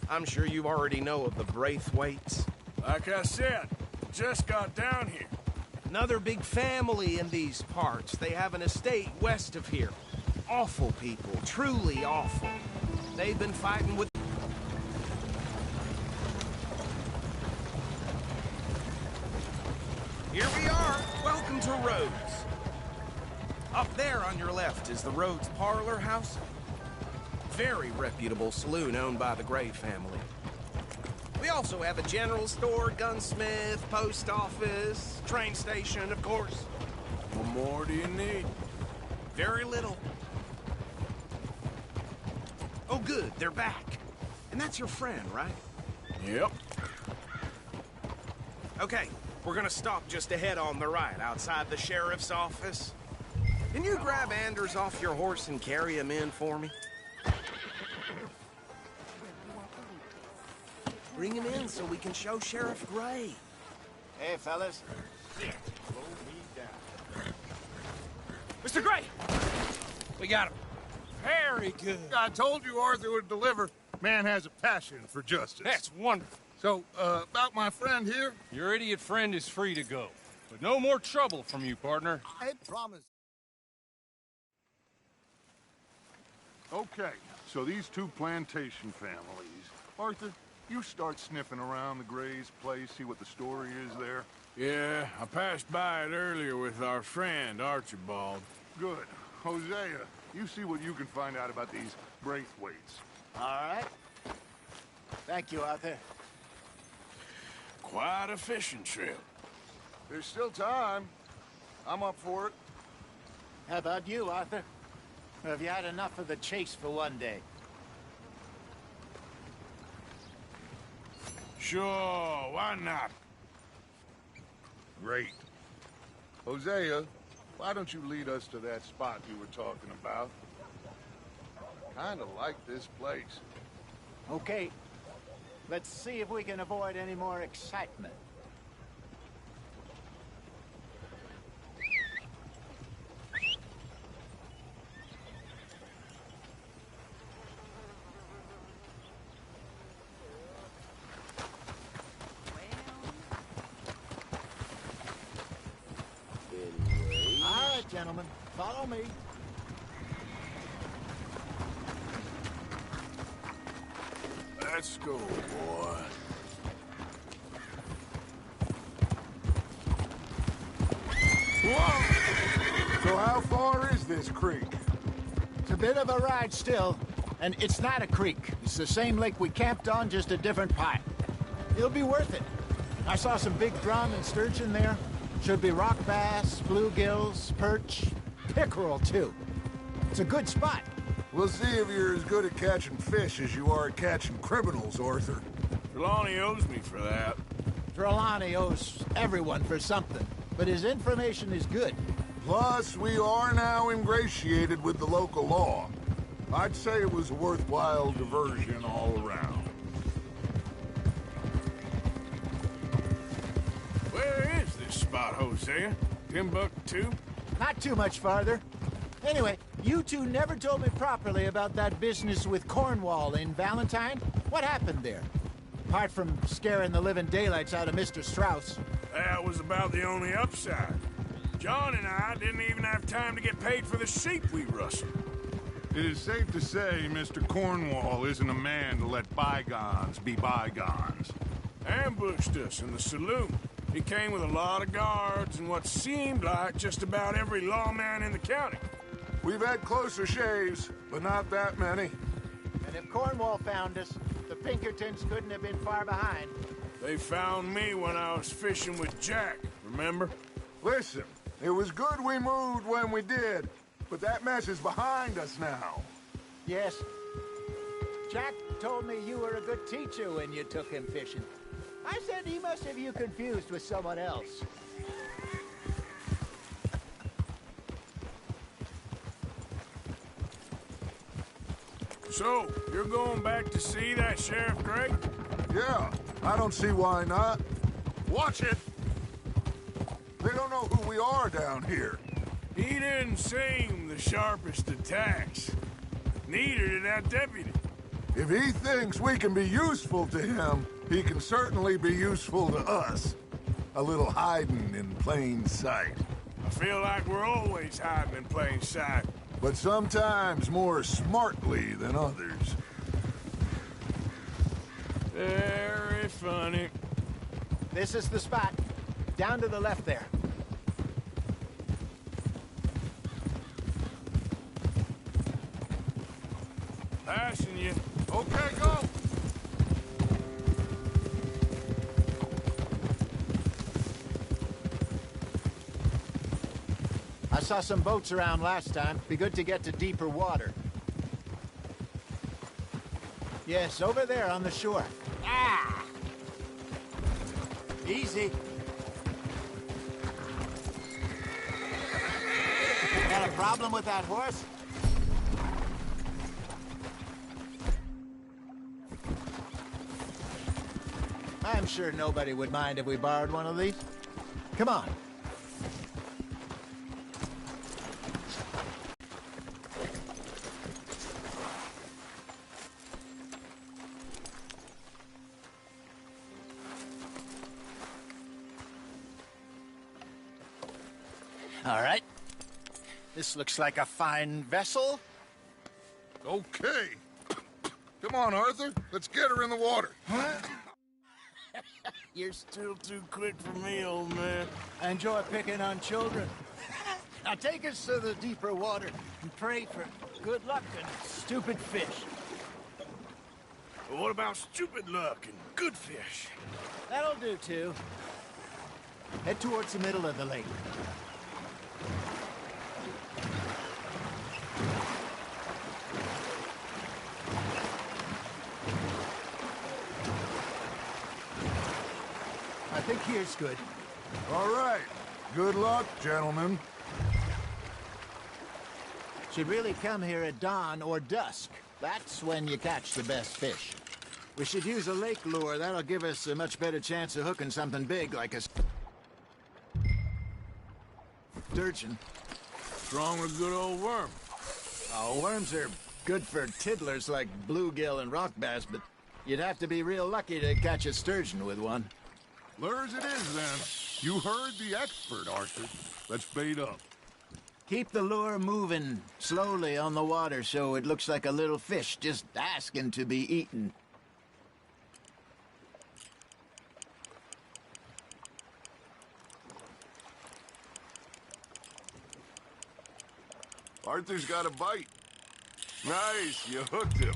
I'm sure you already know of the Braithwaites. Like I said, just got down here. Another big family in these parts. They have an estate west of here. Awful people, truly awful. They've been fighting with... Here we are. Welcome to Rhodes. Up there on your left is the Rhodes Parlor House. Very reputable saloon owned by the Gray family. We also have a general store, gunsmith, post office, train station, of course. What more do you need? Very little. Oh, good, they're back. And that's your friend, right? Yep. Okay, we're gonna stop just ahead on the right, outside the sheriff's office. Can you grab Anders off your horse and carry him in for me? Bring him in so we can show Sheriff Gray. Hey, fellas. Slow me down. Mr. Gray! We got him. Very good. I told you Arthur would deliver. Man has a passion for justice. That's wonderful. So, about my friend here? Your idiot friend is free to go. But no more trouble from you, partner. I promise. Okay, so these two plantation families. Arthur, you start sniffing around the Gray's place, see what the story is there. Yeah, I passed by it earlier with our friend, Archibald. Good. Hosea, you see what you can find out about these Braithwaites. All right. Thank you, Arthur. Quite a fishing trip. There's still time. I'm up for it. How about you, Arthur? Or have you had enough of the chase for one day? Sure, why not? Great. Hosea, why don't you lead us to that spot you were talking about? Kinda like this place. Okay. Let's see if we can avoid any more excitement. All right, gentlemen, follow me. Let's go, boy. Whoa! So how far is this creek? It's a bit of a ride still, and it's not a creek. It's the same lake we camped on, just a different pipe. It'll be worth it. I saw some big drum and sturgeon there. Should be rock bass, bluegills, perch, pickerel, too. It's a good spot. We'll see if you're as good at catching fish as you are at catching criminals, Arthur. Trelawney owes me for that. Trelawney owes everyone for something, but his information is good. Plus, we are now ingratiated with the local law. I'd say it was a worthwhile diversion all around. Where is this spot, Hosea? Timbuktu? Not too much farther. Anyway, you two never told me properly about that business with Cornwall in Valentine. What happened there? Apart from scaring the living daylights out of Mr. Strauss. That was about the only upside. John and I didn't even have time to get paid for the sheep we rustled. It is safe to say Mr. Cornwall isn't a man to let bygones be bygones. Ambushed us in the saloon. He came with a lot of guards and what seemed like just about every lawman in the county. We've had closer shaves, but not that many. And if Cornwall found us, the Pinkertons couldn't have been far behind. They found me when I was fishing with Jack, remember? Listen, it was good we moved when we did, but that mess is behind us now. Yes. Jack told me you were a good teacher when you took him fishing. I said he must have you confused with someone else. So, you're going back to see that Sheriff Gray? Yeah, I don't see why not. Watch it! They don't know who we are down here. He didn't seem the sharpest attacks. Neither did that deputy. If he thinks we can be useful to him, he can certainly be useful to us. A little hiding in plain sight. I feel like we're always hiding in plain sight. But sometimes more smartly than others. Very funny. This is the spot. Down to the left there. Passing you. Okay, go! I saw some boats around last time. Be good to get to deeper water. Yes, over there on the shore. Ah! Easy. Got a problem with that horse? I'm sure nobody would mind if we borrowed one of these. Come on. All right. This looks like a fine vessel. Okay. Come on, Arthur. Let's get her in the water. You're still too quick for me, old man. I enjoy picking on children. Now take us to the deeper water and pray for good luck and stupid fish. But what about stupid luck and good fish? That'll do, too. Head towards the middle of the lake. I think here's good. All right. Good luck, gentlemen. Should really come here at dawn or dusk. That's when you catch the best fish. We should use a lake lure. That'll give us a much better chance of hooking something big like a sturgeon. What's wrong with a good old worm? Oh, worms are good for tiddlers like bluegill and rock bass, but you'd have to be real lucky to catch a sturgeon with one. Lures it is, then. You heard the expert, Arthur. Let's bait up. Keep the lure moving slowly on the water so it looks like a little fish just asking to be eaten. Arthur's got a bite. Nice, you hooked him.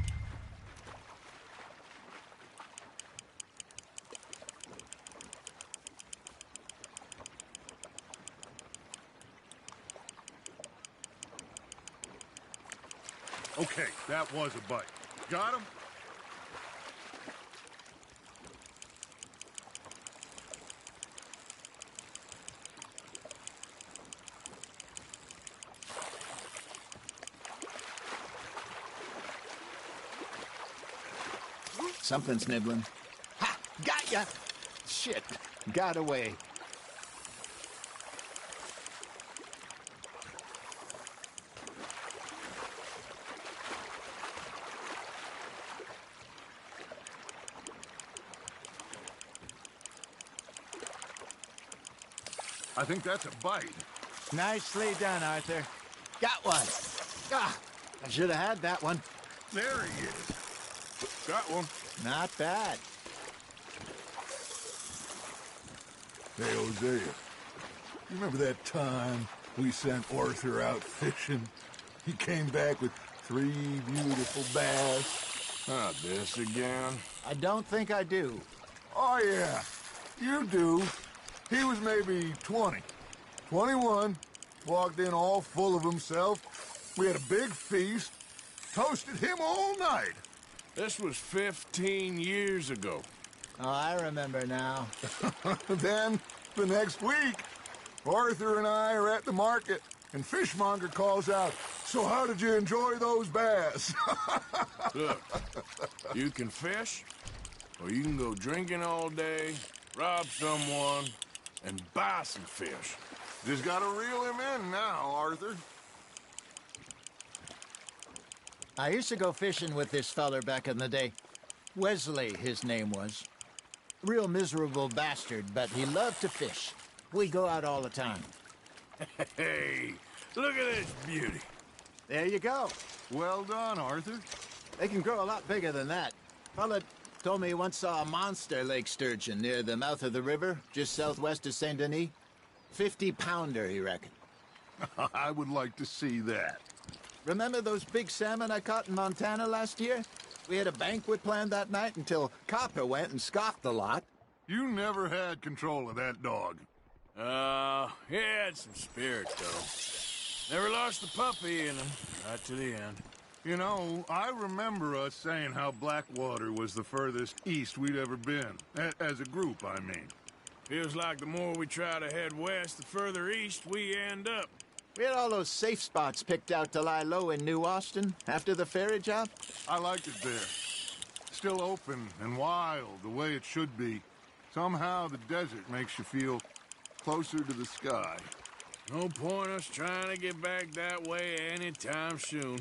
Okay, that was a bite. Got him? Something's nibbling. Ha! Got ya! Shit. Got away. I think that's a bite. Nicely done, Arthur. Got one. Ah, I should have had that one. There he is. Got one. Not bad. Hey, Hosea. You remember that time we sent Arthur out fishing? He came back with 3 beautiful bass. Not this again. I don't think I do. Oh, yeah. You do. He was maybe 20. 21. Walked in all full of himself. We had a big feast. Toasted him all night. This was 15 years ago. Oh, I remember now. Then, the next week, Arthur and I are at the market, and Fishmonger calls out, "So how did you enjoy those bass?" Look, you can fish, or you can go drinking all day, rob someone, and buy some fish. Just gotta reel him in now, Arthur. I used to go fishing with this feller back in the day. Wesley, his name was. Real miserable bastard, but he loved to fish. We go out all the time. Hey, look at this beauty. There you go. Well done, Arthur. They can grow a lot bigger than that. Fella told me he once saw a monster lake sturgeon near the mouth of the river, just southwest of Saint Denis. 50-pounder, he reckoned. I would like to see that. Remember those big salmon I caught in Montana last year? We had a banquet planned that night until Copper went and scoffed the lot. You never had control of that dog. He had some spirit, though. Never lost the puppy in him, right to the end. You know, I remember us saying how Blackwater was the furthest east we'd ever been. As a group, I mean. Feels like the more we try to head west, the further east we end up. We had all those safe spots picked out to lie low in New Austin after the ferry job. I liked it there. Still open and wild, the way it should be. Somehow the desert makes you feel closer to the sky. No point us trying to get back that way anytime soon.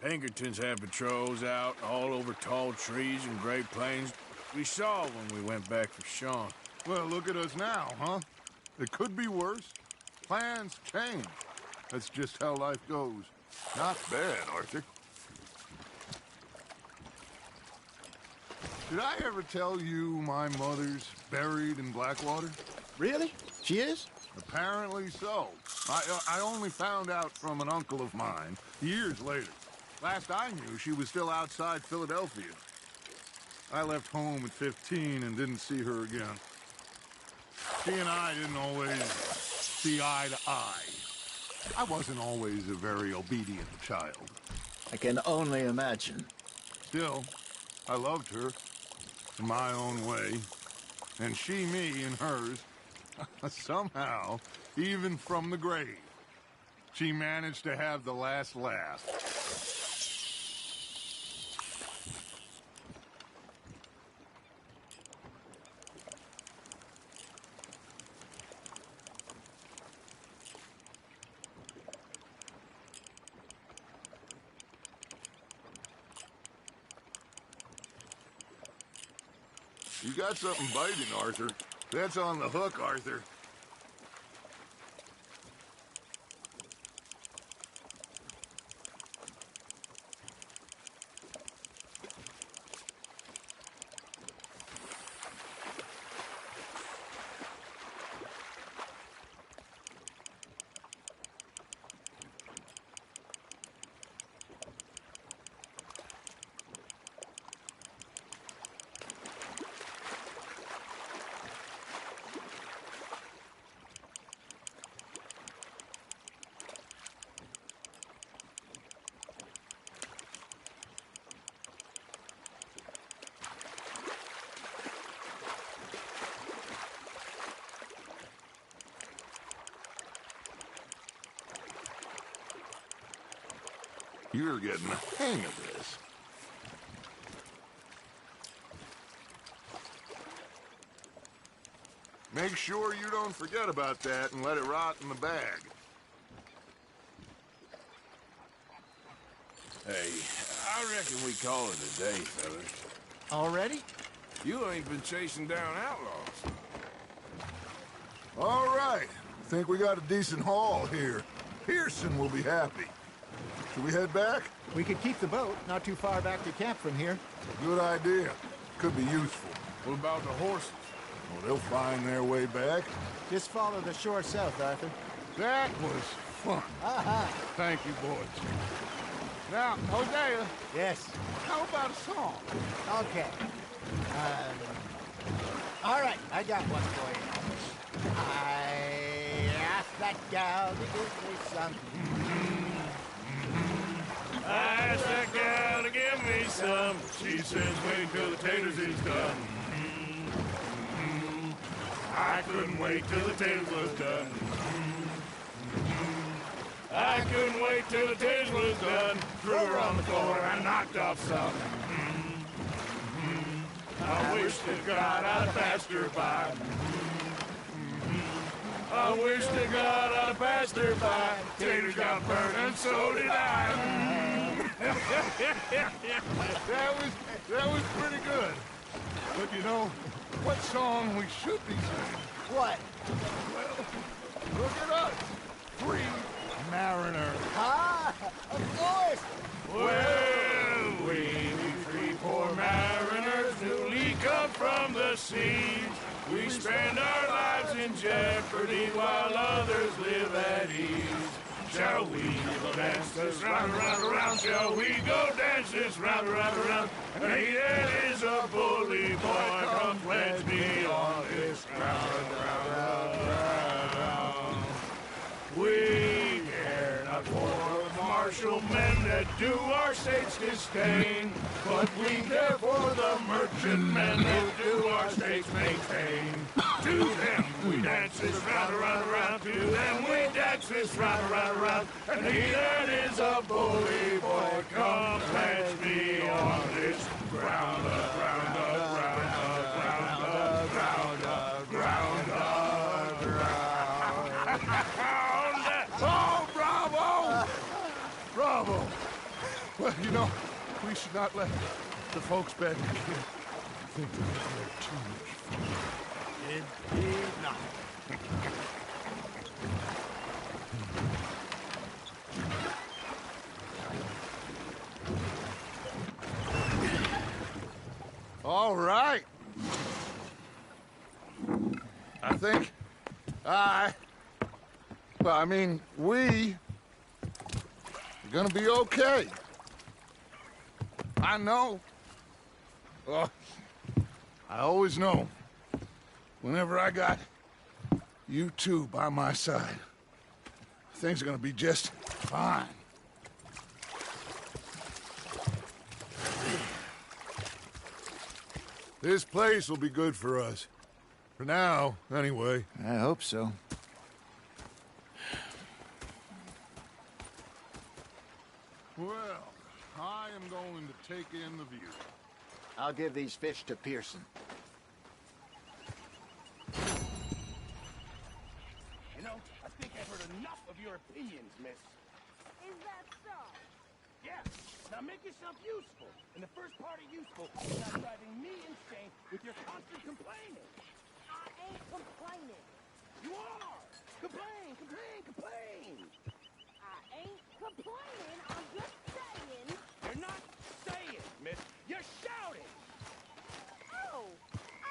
Pinkertons had patrols out all over tall trees and Great Plains. We saw when we went back for Sean. Well, look at us now, huh? It could be worse. Plans change. That's just how life goes. Not bad, Arthur. Did I ever tell you my mother's buried in Blackwater? Really? She is? Apparently so. I only found out from an uncle of mine years later. Last I knew, she was still outside Philadelphia. I left home at 15 and didn't see her again. She and I didn't always see eye to eye. I wasn't always a very obedient child. I can only imagine. Still, I loved her in my own way. And she me in hers. Somehow, even from the grave, she managed to have the last laugh. You got something biting, Arthur. That's on the hook, Arthur. You're getting the hang of this. Make sure you don't forget about that and let it rot in the bag. Hey, I reckon we call it a day, fellas. Already? You ain't been chasing down outlaws. All right. Think we got a decent haul here. Pearson will be happy. Should we head back? We could keep the boat not too far back to camp from here. Good idea. Could be useful. What about the horses? Well, they'll find their way back. Just follow the shore south, Arthur. That was fun. Aha! Thank you, boys. Now, Hosea. Yes? How about a song? Okay. All right, I got one for you. I asked that gal to give me some. I asked that gal to give me some. She says wait till the taters is done. I couldn't wait till the taters was done. I couldn't wait till the taters was done. Threw her on the floor and knocked off some. I wish to God I'd passed her by. I wish to God I'd passed her by. Taters got burned and so did I. That was pretty good. But you know, what song we should be singing? What? Well, look at us. Free mariners. Ah, of course. Well, we three poor mariners newly come from the seas. We spend our lives in jeopardy while others live at ease. Shall we go dance this round, round, around? Shall we go dance this round, round, around? And he that is a bully boy, come pledge me on this ground, round, round. We care not for the martial men that do our states disdain, but we care for the merchant men who do our states maintain. To them we dance this round, around, around. To them we dance this round, around, around. And he that is a bully boy, come pledge me on this ground, ground, ground, ground, ground, ground, ground. Oh, bravo! Bravo! Well, you know, we should not let the folks back here think that we had too much fun. Indeed not. All right. I think we are gonna be okay. I know. Oh, I always know. Whenever I got you two by my side, things are gonna be just fine. This place will be good for us. For now, anyway. I hope so. Well, I am going to take in the view. I'll give these fish to Pearson. You know, I think I've heard enough of your opinions, miss. Is that so? Yeah. Now make yourself useful. And the first part of useful is not driving me insane with your constant complaining. I ain't complaining. You are! Complain, complain, complain! I ain't complaining. I'm just saying. You're not saying, miss. You're shouting! Oh,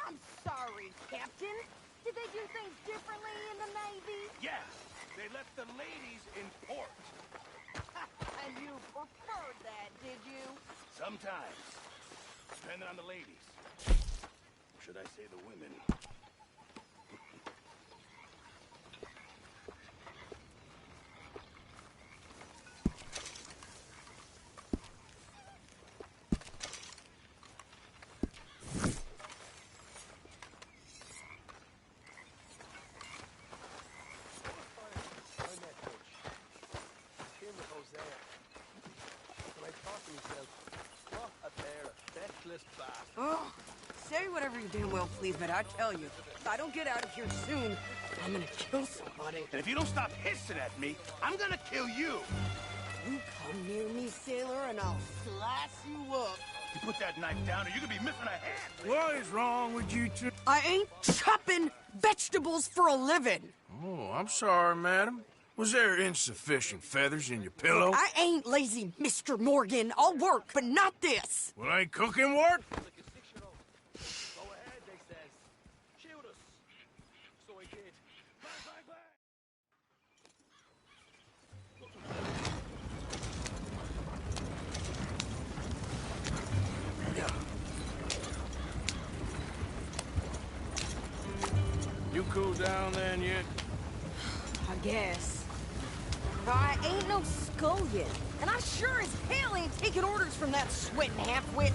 I'm sorry, Captain. Did they do things differently in the Navy? Yes, they left the ladies in port. And you preferred that, did you? Sometimes. Depending on the ladies. Should I say the women? Oh, say whatever you damn well please, but I tell you, if I don't get out of here soon, I'm gonna kill somebody. And if you don't stop hissing at me, I'm gonna kill you. You come near me, sailor, and I'll slice you up. You put that knife down or you're gonna be missing a hand. What is wrong with you two? I ain't chopping vegetables for a living. Oh, I'm sorry, madam. Was there insufficient feathers in your pillow? I ain't lazy, Mr. Morgan. I'll work, but not this. Well, ain't cooking work? Go ahead, they says. Shoot us. So he did. Bang, bang, bang. You cool down then yet? I guess. I ain't no scullion. And I sure as hell ain't taking orders from that sweating half-wit.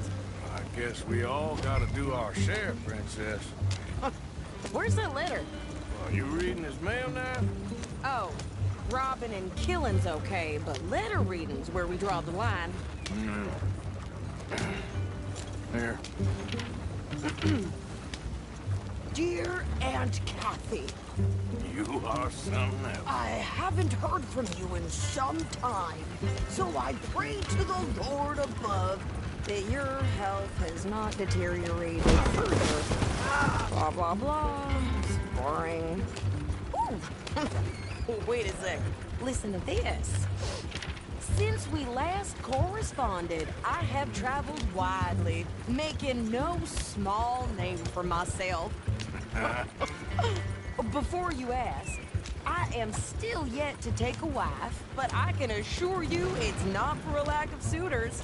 I guess we all gotta do our share, Princess. Where's that letter? Are you reading his mail now? Oh, robbing and killing's okay, but letter reading's where we draw the line. Here. Dear Aunt Kathy. You are something else. I haven't heard from you in some time, so I pray to the Lord above that your health has not deteriorated further. Blah, blah, blah. It's boring. Ooh. Wait a sec. Listen to this. Since we last corresponded, I have traveled widely, making no small name for myself. Before you ask, I am still yet to take a wife, but I can assure you it's not for a lack of suitors.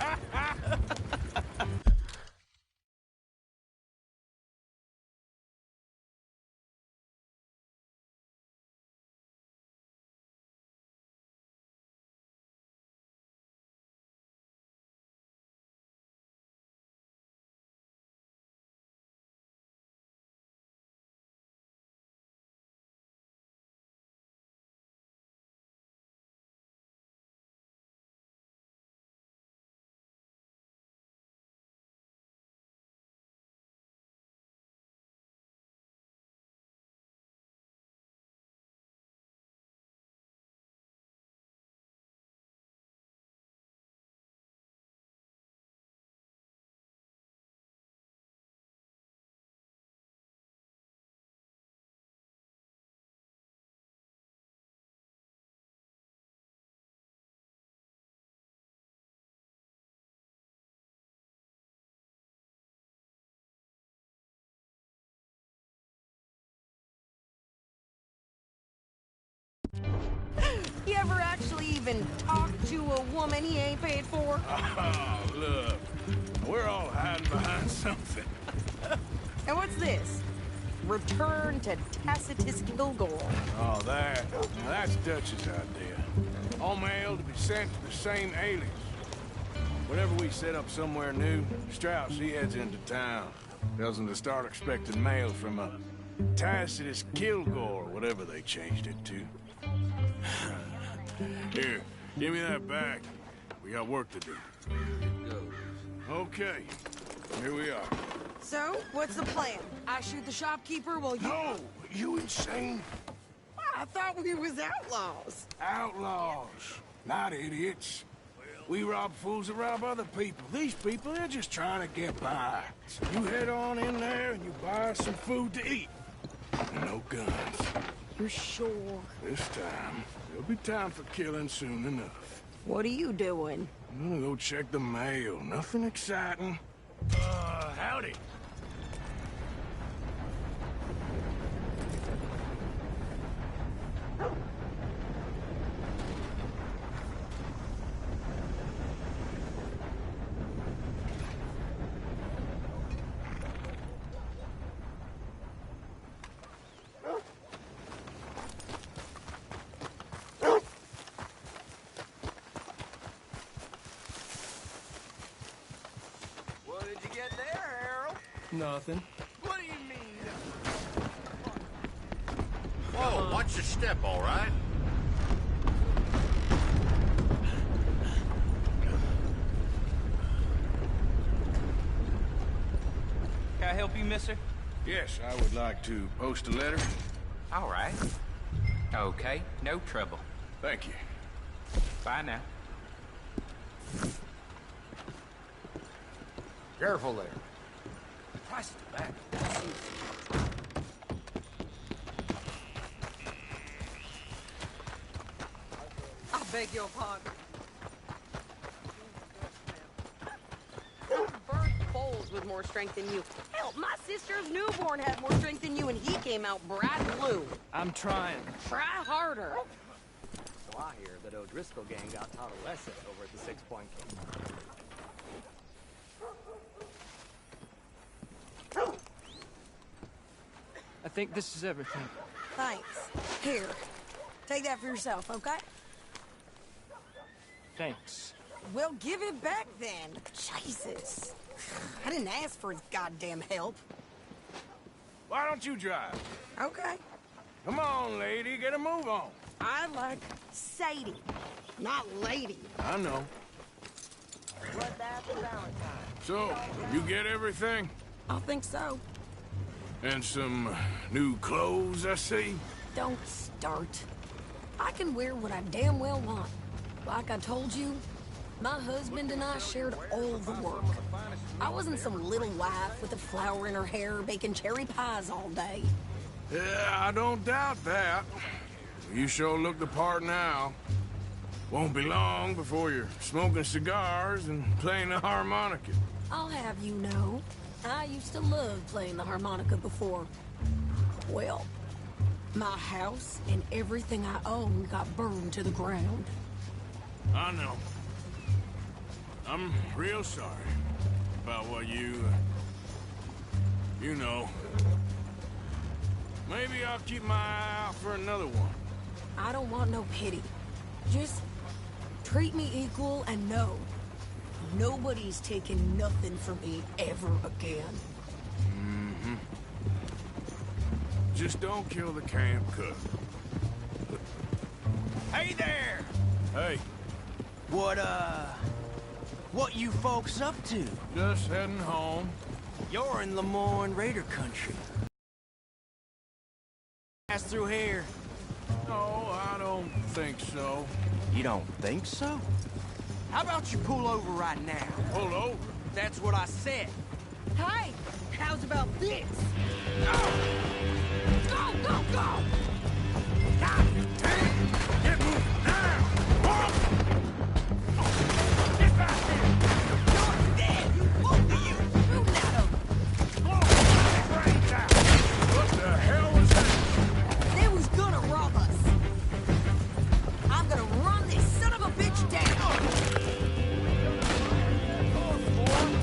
You ever actually even talk to a woman he ain't paid for? Oh, look. We're all hiding behind something. And what's this? Return to Tacitus Kilgore. Oh, that's Dutch's idea. All mail to be sent to the same alias. Whenever we set up somewhere new, Strauss, he heads into town. Tells them to start expecting mail from a Tacitus Kilgore, whatever they changed it to. Here, give me that back. We got work to do. Okay, here we are. So, what's the plan? I shoot the shopkeeper while you... No! You insane? I thought we was outlaws. Outlaws, not idiots. We rob fools that rob other people. These people, they're just trying to get by. So you head on in there and you buy some food to eat. And no guns. You're sure? This time, there'll be time for killing soon enough. What are you doing? I'm gonna go check the mail. Nothing exciting. Howdy. Nothing. What do you mean? Whoa, watch your step, all right? Can I help you, mister? Yes, I would like to post a letter. All right. Okay, no trouble. Thank you. Bye now. Careful there. Price is back. I beg your pardon. Bird foals with more strength than you. Hell, my sister's newborn had more strength than you, and he came out bright blue. I'm trying. Try harder. So I hear that O'Driscoll gang got taught a lesson over at the 6 Point King. I think this is everything. Thanks. Here, take that for yourself, okay? Thanks. Well, give it back then. Jesus. I didn't ask for his goddamn help. Why don't you drive? Okay. Come on, lady, get a move on. I like Sadie, not lady. I know. What's that for Valentine? So, you get everything? I think so. And some new clothes, I see? Don't start. I can wear what I damn well want. Like I told you, my husband and I shared all the work. I wasn't some little wife with a flower in her hair baking cherry pies all day. Yeah, I don't doubt that. You sure look the part now. Won't be long before you're smoking cigars and playing the harmonica. I'll have you know, I used to love playing the harmonica before. Well, my house and everything I owned got burned to the ground. I know. I'm real sorry about what you know. Maybe I'll keep my eye out for another one. I don't want no pity. Just treat me equal and know nobody's taking nothing from me ever again. Mm-hmm. Just don't kill the camp cook. Hey there! Hey. What you folks up to? Just heading home. You're in Lemoyne Raider country. Pass through here. No, I don't think so. You don't think so? How about you pull over right now? Pull over? That's what I said. Hey, how's about this? Go! Go, go, go! God damn it! Get moving now! Get back here! You're dead, you both of you! Shooting at him! Blow his brains out! What the hell was that? They was gonna rob us. I'm gonna run this son of a bitch down!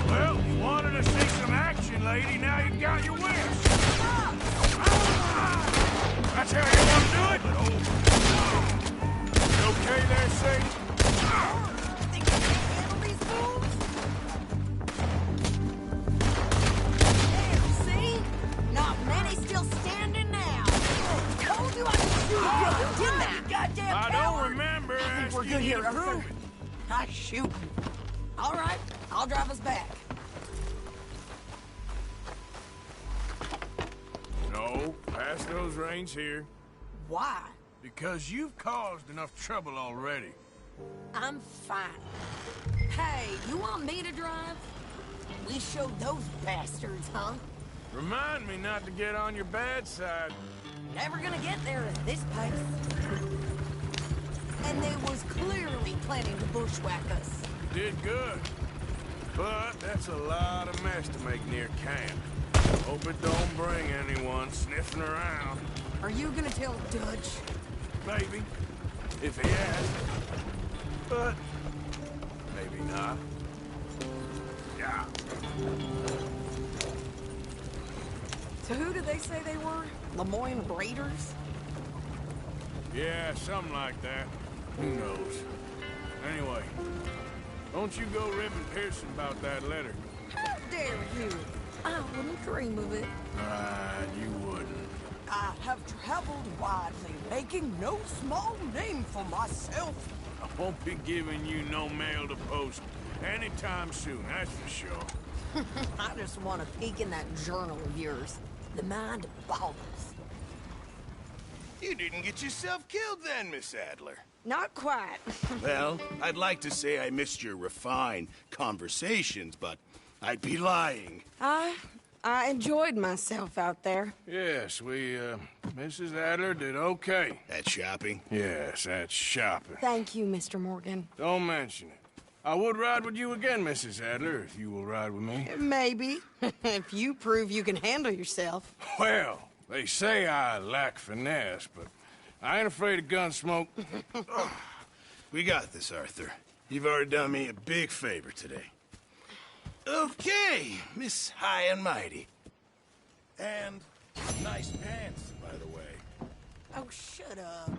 Well, you wanted to see some action, lady. Now you got your wish. That's how you want to do it? You okay there, Sadie? Think you can handle these fools? There, see? Not many still standing now. Told you I could shoot you, didn't I? Goddamn I coward. don't remember I think we're asking good you here. to prove it. I shoot. All right, I'll drive us back. No, pass those reins here. Why? Because you've caused enough trouble already. I'm fine. Hey, you want me to drive? We showed those bastards, huh? Remind me not to get on your bad side. Never gonna get there at this pace. And they was clearly planning to bushwhack us. Did good. But that's a lot of mess to make near camp. Hope it don't bring anyone sniffing around. Are you gonna tell Dutch? Maybe. If he asks. But maybe not. Yeah. So who did they say they were? Lemoyne Raiders? Yeah, something like that. Who knows? Anyway, don't you go ribbing Pearson about that letter. How dare you? I wouldn't dream of it. You wouldn't. I have traveled widely, making no small name for myself. I won't be giving you no mail to post anytime soon, that's for sure. I just want to peek in that journal of yours. The mind boggles. You didn't get yourself killed then, Miss Adler. Not quite. Well, I'd like to say I missed your refined conversations, but I'd be lying. I enjoyed myself out there. Yes, Mrs. Adler did okay. At shopping? Yes, at shopping. Thank you, Mr. Morgan. Don't mention it. I would ride with you again, Mrs. Adler, if you will ride with me. Maybe. If you prove you can handle yourself. Well, they say I lack finesse, but I ain't afraid of gun smoke. We got this, Arthur. You've already done me a big favor today. Okay, Miss High and Mighty. And nice pants, by the way. Oh, shut up.